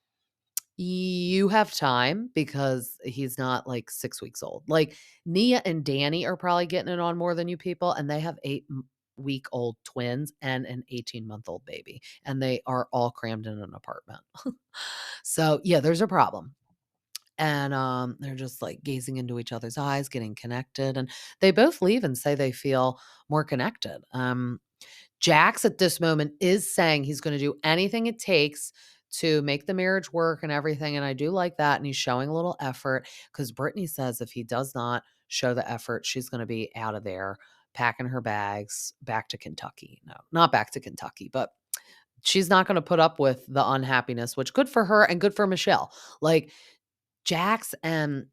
A: you have time because he's not like 6 weeks old. Like Nia and Danny are probably getting it on more than you people, and they have 8-week-old twins and an 18-month-old baby, and they are all crammed in an apartment. So yeah, there's a problem. And they're just like gazing into each other's eyes, getting connected, and they both leave and say they feel more connected. Jax at this moment is saying he's going to do anything it takes to make the marriage work and everything. And I do like that. And he's showing a little effort, because Brittany says if he does not show the effort, she's going to be out of there, packing her bags back to Kentucky. No, not back to Kentucky, but she's not going to put up with the unhappiness, which good for her and good for Michelle. Like Jax and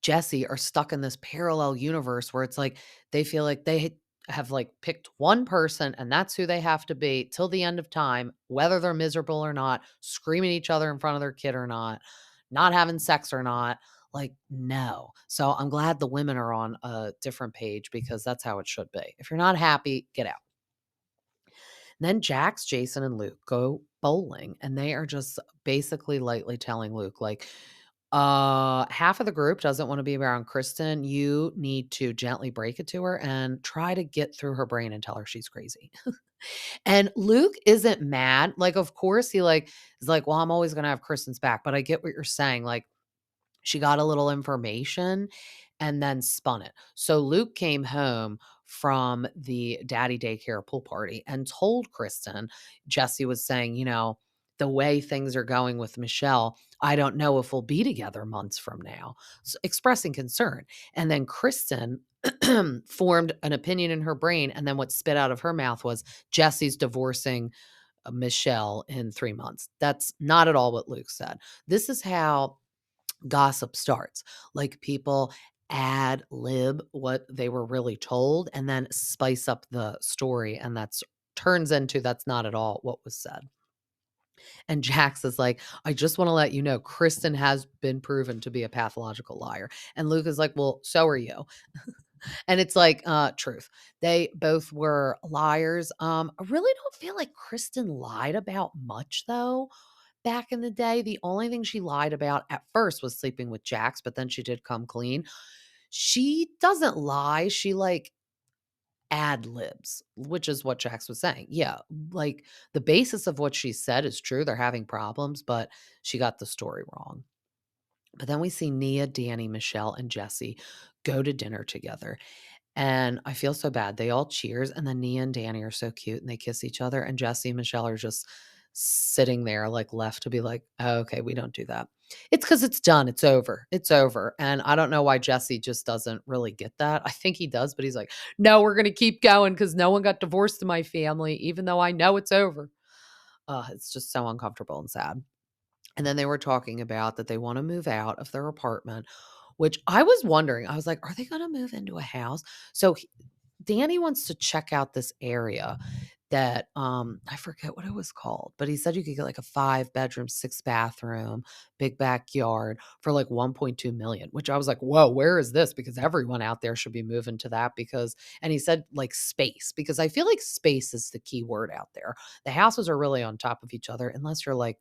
A: Jesse are stuck in this parallel universe where it's like they feel like they have like picked one person and that's who they have to be till the end of time, whether they're miserable or not, screaming at each other in front of their kid or not having sex or not. Like, no. So I'm glad the women are on a different page, because that's how it should be. If you're not happy, get out. And then Jax, Jason, and Luke go bowling, and they are just basically lightly telling Luke, like, half of the group doesn't want to be around Kristen. You need to gently break it to her and try to get through her brain and tell her she's crazy. And Luke isn't mad. Like, of course, he is like, well, I'm always gonna have Kristen's back. But I get what you're saying. Like, she got a little information and then spun it. So Luke came home from the daddy daycare pool party and told Kristen, Jesse was saying, the way things are going with Michelle, I don't know if we'll be together months from now, so expressing concern. And then Kristen formed an opinion in her brain. And then what spit out of her mouth was, Jesse's divorcing Michelle in 3 months. That's not at all what Luke said. This is how gossip starts. Like, people ad lib what they were really told and then spice up the story. And that's turns into that's not at all what was said. And Jax is like, I just want to let you know, Kristen has been proven to be a pathological liar. And Luke is like, well, so are you. And it's like, truth. They both were liars. I really don't feel like Kristen lied about much though. Back in the day, the only thing she lied about at first was sleeping with Jax, but then she did come clean. She doesn't lie. She like ad libs, which is what Jax was saying. Yeah, like the basis of what she said is true. They're having problems, but she got the story wrong. But then we see Nia, Danny, Michelle, and Jesse go to dinner together. And I feel so bad. They all cheers, and then Nia and Danny are so cute, and they kiss each other, and Jesse and Michelle are just sitting there, like, left to be like, "Oh, okay, we don't do that." It's because it's done. It's over. It's over. And I don't know why Jesse just doesn't really get that. I think he does, but he's like, "No, we're gonna keep going because no one got divorced in my family, even though I know it's over." It's just so uncomfortable and sad. And then they were talking about that they want to move out of their apartment, which I was wondering. I was like, are they going to move into a house? So Danny wants to check out this area that I forget what it was called, but he said you could get like a 5-bedroom, 6-bathroom, big backyard for like 1.2 million, which I was like, whoa, where is this? Because everyone out there should be moving to that because, and he said like space, because I feel like space is the key word out there. The houses are really on top of each other, unless you're like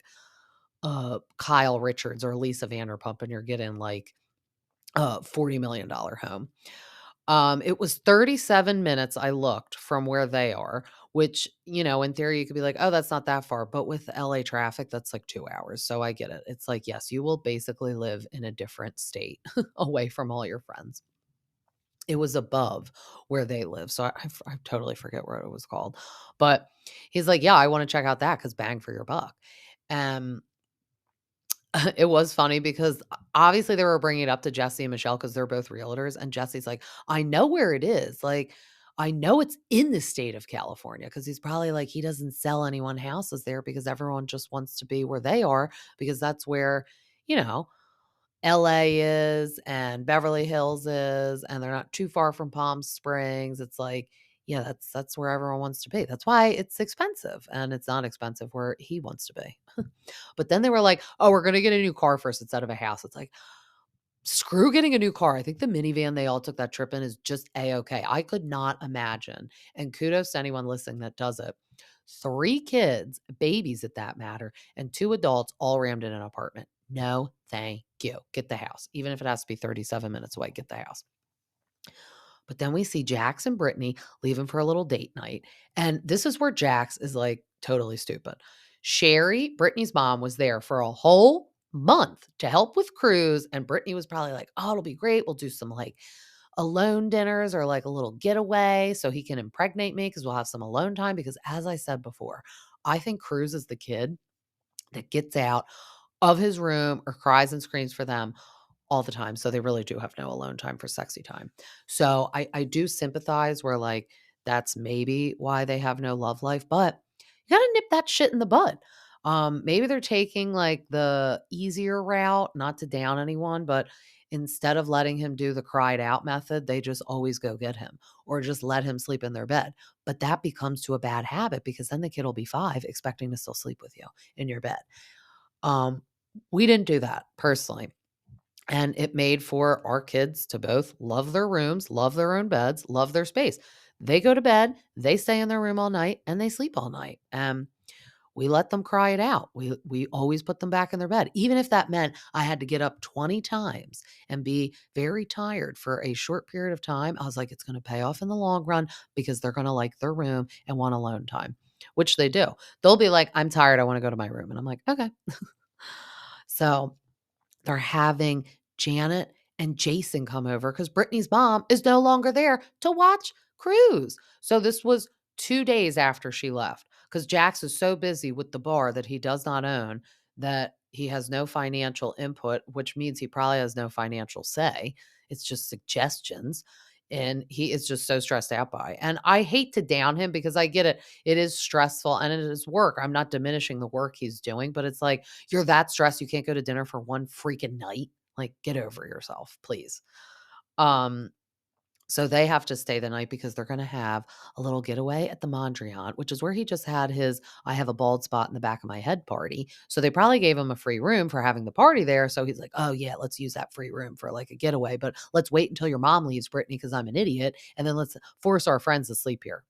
A: Kyle Richards or Lisa Vanderpump and you're getting like a $40 million home. It was 37 minutes I looked from where they are, which, in theory you could be like, "Oh, that's not that far." But with LA traffic, that's like 2 hours. So I get it. It's like, yes, you will basically live in a different state away from all your friends. It was above where they live. So I totally forget what it was called. But he's like, "Yeah, I want to check out that because bang for your buck." Um, it was funny because obviously they were bringing it up to Jesse and Michelle because they're both realtors. And Jesse's like, I know where it is. Like, I know it's in the state of California because he's probably like, he doesn't sell anyone houses there because everyone just wants to be where they are because that's where, you know, LA is and Beverly Hills is, and they're not too far from Palm Springs. It's like, yeah, that's where everyone wants to be. That's why it's expensive, and it's not expensive where he wants to be. But then they were like, "Oh, we're gonna get a new car first instead of a house." It's like, screw getting a new car. I think the minivan they all took that trip in is just a-okay. I could not imagine, and kudos to anyone listening that does it. 3 kids, babies at that matter, and 2 adults all rammed in an apartment. No, thank you. Get the house. Even if it has to be 37 minutes away, get the house. But then we see Jax and Brittany leaving for a little date night. And this is where Jax is like totally stupid. Sherry, Brittany's mom, was there for a whole month to help with Cruise. And Brittany was probably like, oh, it'll be great. We'll do some like alone dinners or like a little getaway so he can impregnate me because we'll have some alone time. Because as I said before, I think Cruise is the kid that gets out of his room or cries and screams for them all the time. So they really do have no alone time for sexy time. So I do sympathize where like that's maybe why they have no love life, but you gotta nip that shit in the bud. Maybe they're taking like the easier route, not to down anyone, but instead of letting him do the cried out method, they just always go get him or just let him sleep in their bed. But that becomes to a bad habit because then the kid will be 5 expecting to still sleep with you in your bed. Um, we didn't do that personally. And it made for our kids to both love their rooms, love their own beds, love their space. They go to bed, they stay in their room all night, and they sleep all night. We let them cry it out. We always put them back in their bed, even if that meant I had to get up 20 times and be very tired for a short period of time. I was like, it's going to pay off in the long run because they're going to like their room and want alone time, which they do. They'll be like, I'm tired. I want to go to my room. And I'm like, okay. So they're having Janet and Jason come over because Brittany's mom is no longer there to watch Cruz. So this was 2 days after she left because Jax is so busy with the bar that he does not own that he has no financial input, which means he probably has no financial say. It's just suggestions. And he is just so stressed out by. And I hate to down him because I get it. It is stressful and it is work. I'm not diminishing the work he's doing, but it's like, you're that stressed you can't go to dinner for one freaking night. Like, get over yourself, please. Um, so they have to stay the night because they're gonna have a little getaway at the Mondrian, which is where he just had his "I have a bald spot in the back of my head" party. So they probably gave him a free room for having the party there. So he's like, "Oh yeah, let's use that free room for like a getaway, but let's wait until your mom leaves, Brittany, because I'm an idiot, and then let's force our friends to sleep here."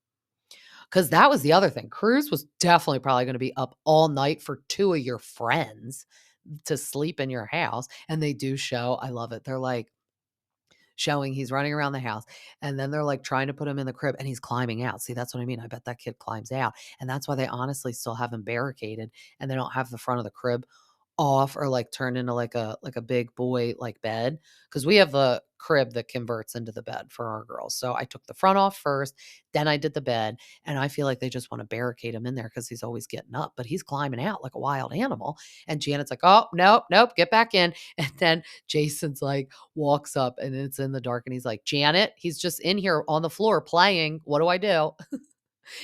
A: Because that was the other thing. Cruz was definitely probably gonna be up all night for 2 of your friends to sleep in your house, and they do show I love it. They're like showing he's running around the house, and then they're, like, trying to put him in the crib, and he's climbing out. See, that's what I mean. I bet that kid climbs out, and that's why they honestly still have him barricaded, and they don't have the front of the crib off or, like, turned into, like a big boy, like, bed, because we have a crib that converts into the bed for our girls. So I took the front off first, then I did the bed, and I feel like they just wanna barricade him in there because he's always getting up, but he's climbing out like a wild animal, and Janet's like, "Oh, nope, nope, get back in," and then Jason's like, walks up and it's in the dark and he's like, Janet, he's just in here on the floor playing. What do I do?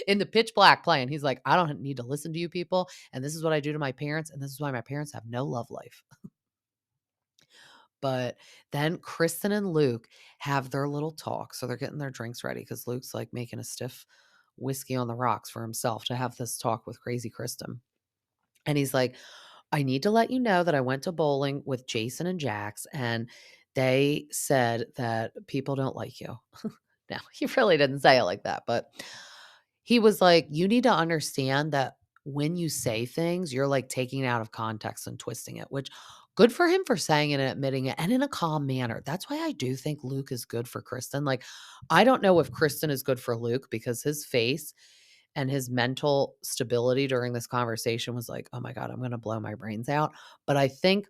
A: In the pitch black playing. He's like, I don't need to listen to you people. And this is what I do to my parents. And this is why my parents have no love life. But then Kristen and Luke have their little talk. So they're getting their drinks ready because Luke's like making a stiff whiskey on the rocks for himself to have this talk with crazy Kristen. And he's like, I need to let you know that I went to bowling with Jason and Jax, and they said that people don't like you. No, he really didn't say it like that, but he was like, you need to understand that when you say things, you're like taking it out of context and twisting it, which good for him for saying it and admitting it and in a calm manner. That's why I do think Luke is good for Kristen. Like, I don't know if Kristen is good for Luke because his face and his mental stability during this conversation was like, oh my God, I'm going to blow my brains out. But I think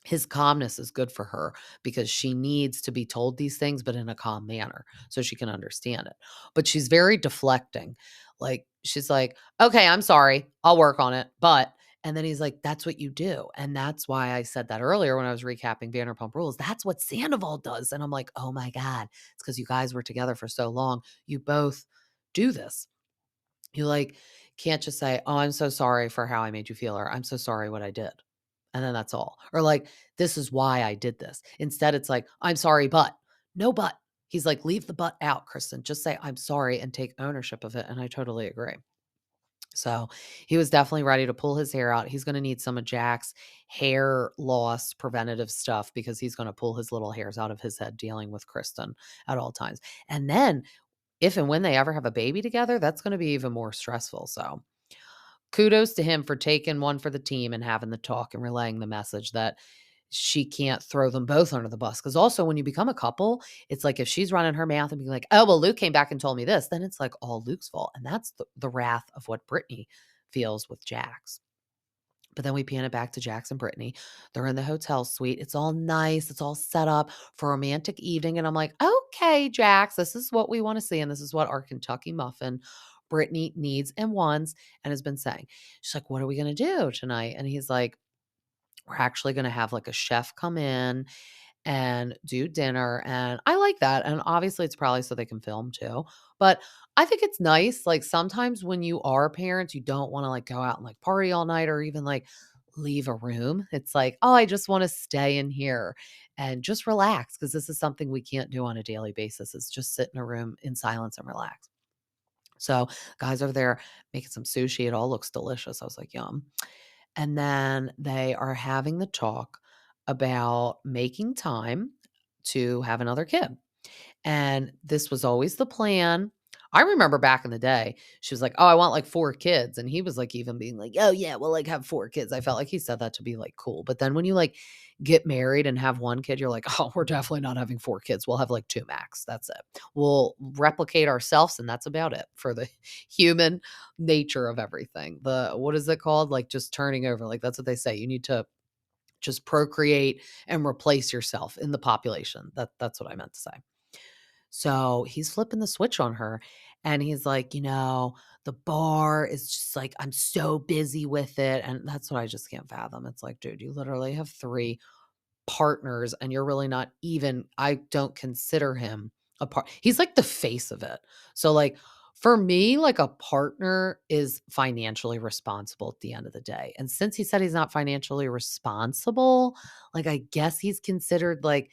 A: his calmness is good for her because she needs to be told these things, but in a calm manner so she can understand it. But she's very deflecting. Like, she's like, okay, I'm sorry. I'll work on it. But, and then he's like, that's what you do. And that's why I said that earlier when I was recapping Vanderpump Rules. That's what Sandoval does. And I'm like, oh my God, it's because you guys were together for so long. You both do this. You like can't just say, oh, I'm so sorry for how I made you feel, or I'm so sorry what I did. And then that's all. Or like, this is why I did this. Instead, it's like, I'm sorry, but no, but he's like, leave the but out, Kristen. Just say, I'm sorry and take ownership of it. And I totally agree. So he was definitely ready to pull his hair out. He's going to need some of Jack's hair loss preventative stuff because he's going to pull his little hairs out of his head dealing with Kristen at all times. And then if and when they ever have a baby together, that's going to be even more stressful. So kudos to him for taking one for the team and having the talk and relaying the message that she can't throw them both under the bus. Because also, when you become a couple, it's like if she's running her mouth and being like, oh, well, Luke came back and told me this, then it's like all Luke's fault. And that's the wrath of what Brittany feels with Jax. But then we pan it back to Jax and Brittany. They're in the hotel suite. It's all nice. It's all set up for a romantic evening. And I'm like, okay, Jax, this is what we want to see. And this is what our Kentucky muffin Brittany needs and wants and has been saying. She's like, what are we going to do tonight? And he's like, we're actually going to have like a chef come in and do dinner. And I like that. And obviously, it's probably so they can film too. But I think it's nice. Like sometimes when you are parents, you don't want to like go out and like party all night or even like leave a room. It's like, oh, I just want to stay in here and just relax because this is something we can't do on a daily basis. It's just sit in a room in silence and relax. So guys over there making some sushi. It all looks delicious. I was like, yum. And then they are having the talk about making time to have another kid. And this was always the plan. I remember back in the day, she was like, oh, I want like 4 kids. And he was like, even being like, oh, yeah, we'll like have 4 kids. I felt like he said that to be like cool. But then when you like get married and have 1 kid, you're like, oh, we're definitely not having 4 kids. We'll have like 2 max. That's it. We'll replicate ourselves. And that's about it for the human nature of everything. What is it called? Like just turning over. Like that's what they say. You need to just procreate and replace yourself in the population. That's what I meant to say. So he's flipping the switch on her and he's like, the bar is just like, I'm so busy with it. And that's what I just can't fathom. It's like, dude, you literally have 3 partners and you're really not even, I don't consider him a part. He's like the face of it. So like for me, like a partner is financially responsible at the end of the day. And since he said he's not financially responsible, like I guess he's considered like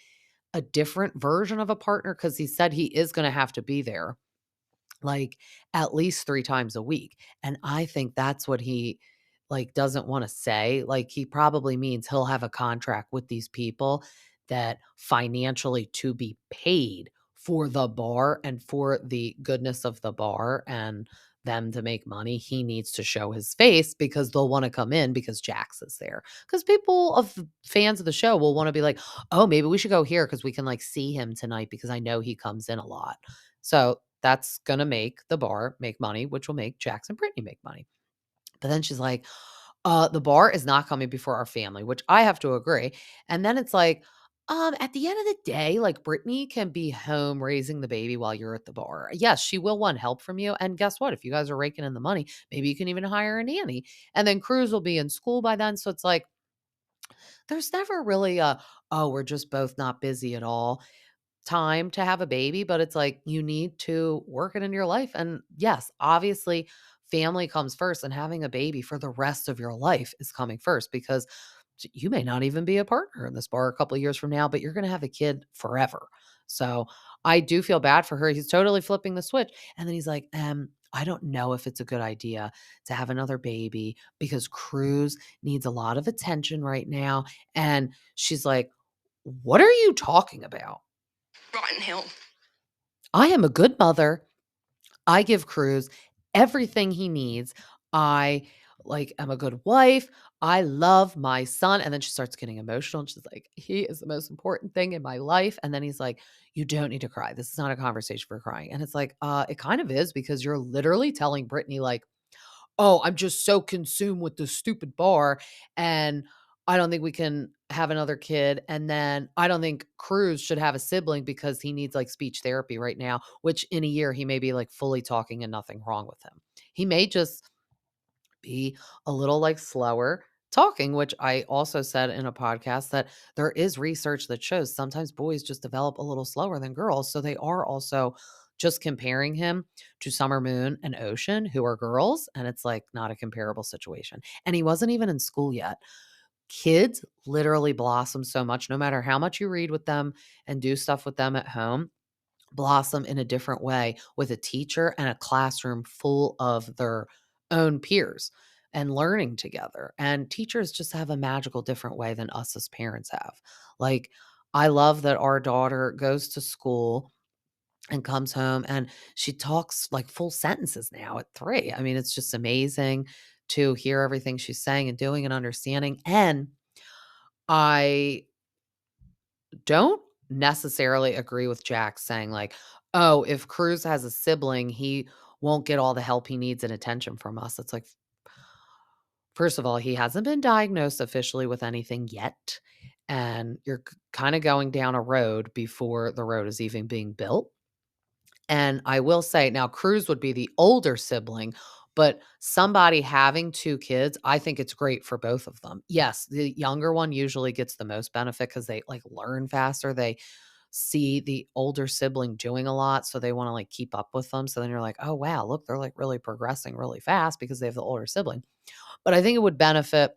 A: a different version of a partner because he said he is going to have to be there like at least 3 times a week. And I think that's what he like doesn't want to say. Like he probably means he'll have a contract with these people that financially to be paid for the bar and for the goodness of the bar and them to make money, he needs to show his face because they'll want to come in because Jax is there. Because people of fans of the show will want to be like, oh, maybe we should go here because we can like see him tonight because I know he comes in a lot. So that's going to make the bar make money, which will make Jax and Brittany make money. But then she's like, the bar is not coming before our family, which I have to agree. And then it's like, at the end of the day, like Brittany can be home raising the baby while you're at the bar. Yes, she will want help from you. And guess what? If you guys are raking in the money, maybe you can even hire a nanny. And then Cruz will be in school by then. So it's like, there's never really oh, we're just both not busy at all time to have a baby, but it's like you need to work it in your life. And yes, obviously, family comes first, and having a baby for the rest of your life is coming first because you may not even be a partner in this bar a couple of years from now, but you're going to have a kid forever. So I do feel bad for her. He's totally flipping the switch. And then he's like, I don't know if it's a good idea to have another baby because Cruz needs a lot of attention right now. And she's like, what are you talking about?
B: Rotten Hill.
A: I am a good mother. I give Cruz everything he needs. I am a good wife. I love my son. And then she starts getting emotional and she's like, he is the most important thing in my life. And then he's like, you don't need to cry. This is not a conversation for crying. And it's like, it kind of is because you're literally telling Brittany, like, oh, I'm just so consumed with this stupid bar. And I don't think we can have another kid. And then I don't think Cruz should have a sibling because he needs like speech therapy right now, which in a year he may be like fully talking and nothing wrong with him. He may just be a little like slower talking, which I also said in a podcast that there is research that shows sometimes boys just develop a little slower than girls. So they are also just comparing him to Summer Moon and Ocean, who are girls, and it's like not a comparable situation. And he wasn't even in school yet. Kids literally blossom so much, no matter how much you read with them and do stuff with them at home, blossom in a different way with a teacher and a classroom full of their own peers and learning together. And teachers just have a magical different way than us as parents have. Like, I love that our daughter goes to school and comes home and she talks like full sentences now at 3. I mean, it's just amazing to hear everything she's saying and doing and understanding. And I don't necessarily agree with Jack saying like, "Oh, if Cruz has a sibling, he won't get all the help he needs and attention from us." It's like, first of all, he hasn't been diagnosed officially with anything yet, and you're kind of going down a road before the road is even being built. And I will say now Cruz would be the older sibling, but somebody having 2 kids, I think it's great for both of them. Yes, the younger one usually gets the most benefit because they like learn faster. They see the older sibling doing a lot, so they wanna, like, keep up with them, so then you're like, "Oh, wow, look, they're, like, really progressing really fast because they have the older sibling." But I think it would benefit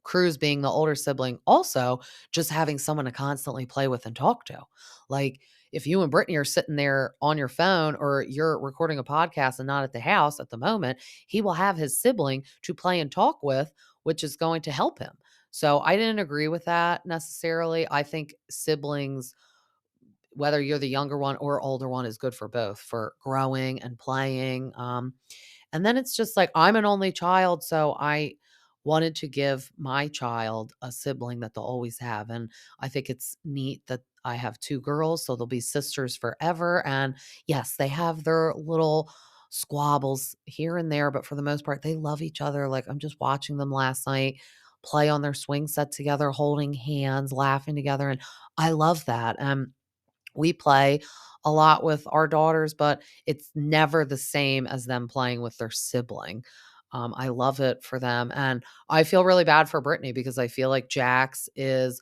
A: Cruz being the older sibling also just having someone to constantly play with and talk to. Like, if you and Brittany are sitting there on your phone or you're recording a podcast and not at the house at the moment, he will have his sibling to play and talk with, which is going to help him. So I didn't agree with that necessarily. I think siblings, whether you're the younger one or older one, is good for both, for growing and playing. And then it's just like I'm an only child, so I wanted to give my child a sibling that they'll always have. And I think it's neat that I have 2 girls, so they'll be sisters forever. And yes, they have their little squabbles here and there, but for the most part, they love each other. Like, I'm just watching them last night play on their swing set together, holding hands, laughing together. And I love that. We play a lot with our daughters, but it's never the same as them playing with their sibling. I love it for them. And I feel really bad for Brittany because I feel like Jax is,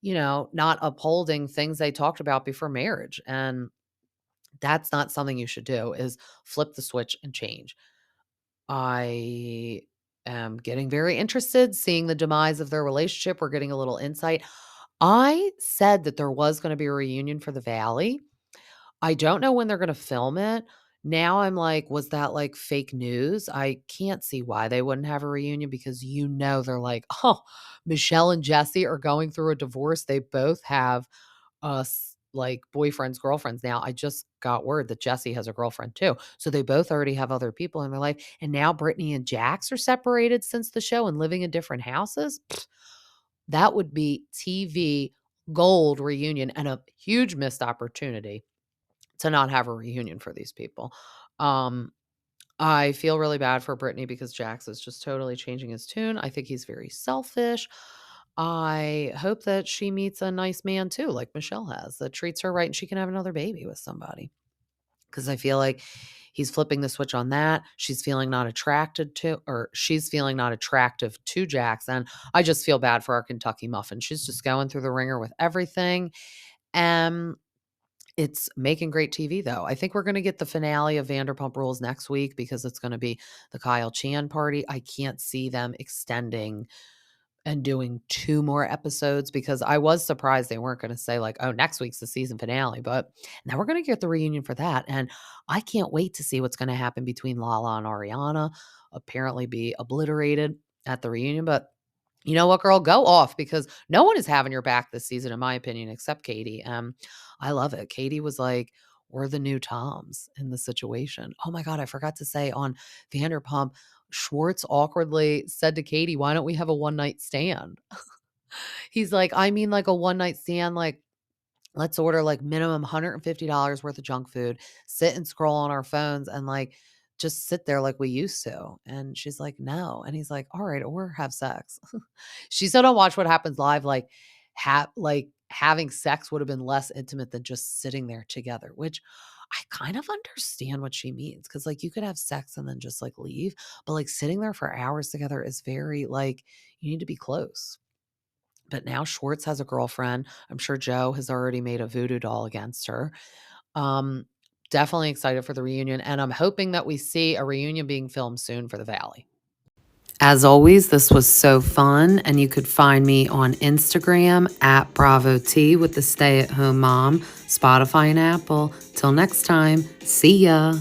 A: not upholding things they talked about before marriage. And that's not something you should do is flip the switch and change. I am getting very interested seeing the demise of their relationship. We're getting a little insight. I said that there was going to be a reunion for the Valley. I don't know when they're gonna film it. Now I'm like, was that, like, fake news? I can't see why they wouldn't have a reunion because they're like, "Oh, Michelle and Jesse are going through a divorce." They both have, like, boyfriends, girlfriends now. I just got word that Jesse has a girlfriend too. So they both already have other people in their life, and now Brittany and Jax are separated since the show and living in different houses. That would be TV gold reunion and a huge missed opportunity to not have a reunion for these people. Um, I feel really bad for Brittany because Jax is just totally changing his tune. I think he's very selfish. I hope that she meets a nice man too, like Michelle has, that treats her right and she can have another baby with somebody. Because I feel like he's flipping the switch on that. She's feeling not attracted to, or she's feeling not attractive to Jax. And I just feel bad for our Kentucky muffin. She's just going through the ringer with everything. And it's making great TV, though. I think we're gonna get the finale of Vanderpump Rules next week because it's gonna be the Kyle Chan party. I can't see them extending and doing 2 more episodes, because I was surprised they weren't gonna say like, "Oh, next week's the season finale," but now we're gonna get the reunion for that, and I can't wait to see what's gonna happen between LaLa and Ariana, apparently be obliterated at the reunion, but you know what, girl? Go off, because no one is having your back this season, in my opinion, except Katie. I love it. Katie was like, we're the new Toms in the situation. Oh my God, I forgot to say on Vanderpump, Schwartz awkwardly said to Katie, why don't we have a one night stand? He's like, I mean, like a one night stand, like, let's order like minimum $150 worth of junk food, sit and scroll on our phones and like just sit there like we used to. And she's like, no. And he's like, all right, or have sex. She said on Watch What Happens Live, like having sex would have been less intimate than just sitting there together, which I kind of understand what she means. Cause like you could have sex and then just like leave, but like sitting there for hours together is very like, you need to be close. But now Schwartz has a girlfriend. I'm sure Joe has already made a voodoo doll against her. Um, Definitely excited for the reunion, and I'm hoping that we see a reunion being filmed soon for the Valley. As always, this was so fun, and you could find me on Instagram at Bravo T with the Stay at Home Mom, Spotify, and Apple. Till next time, see ya.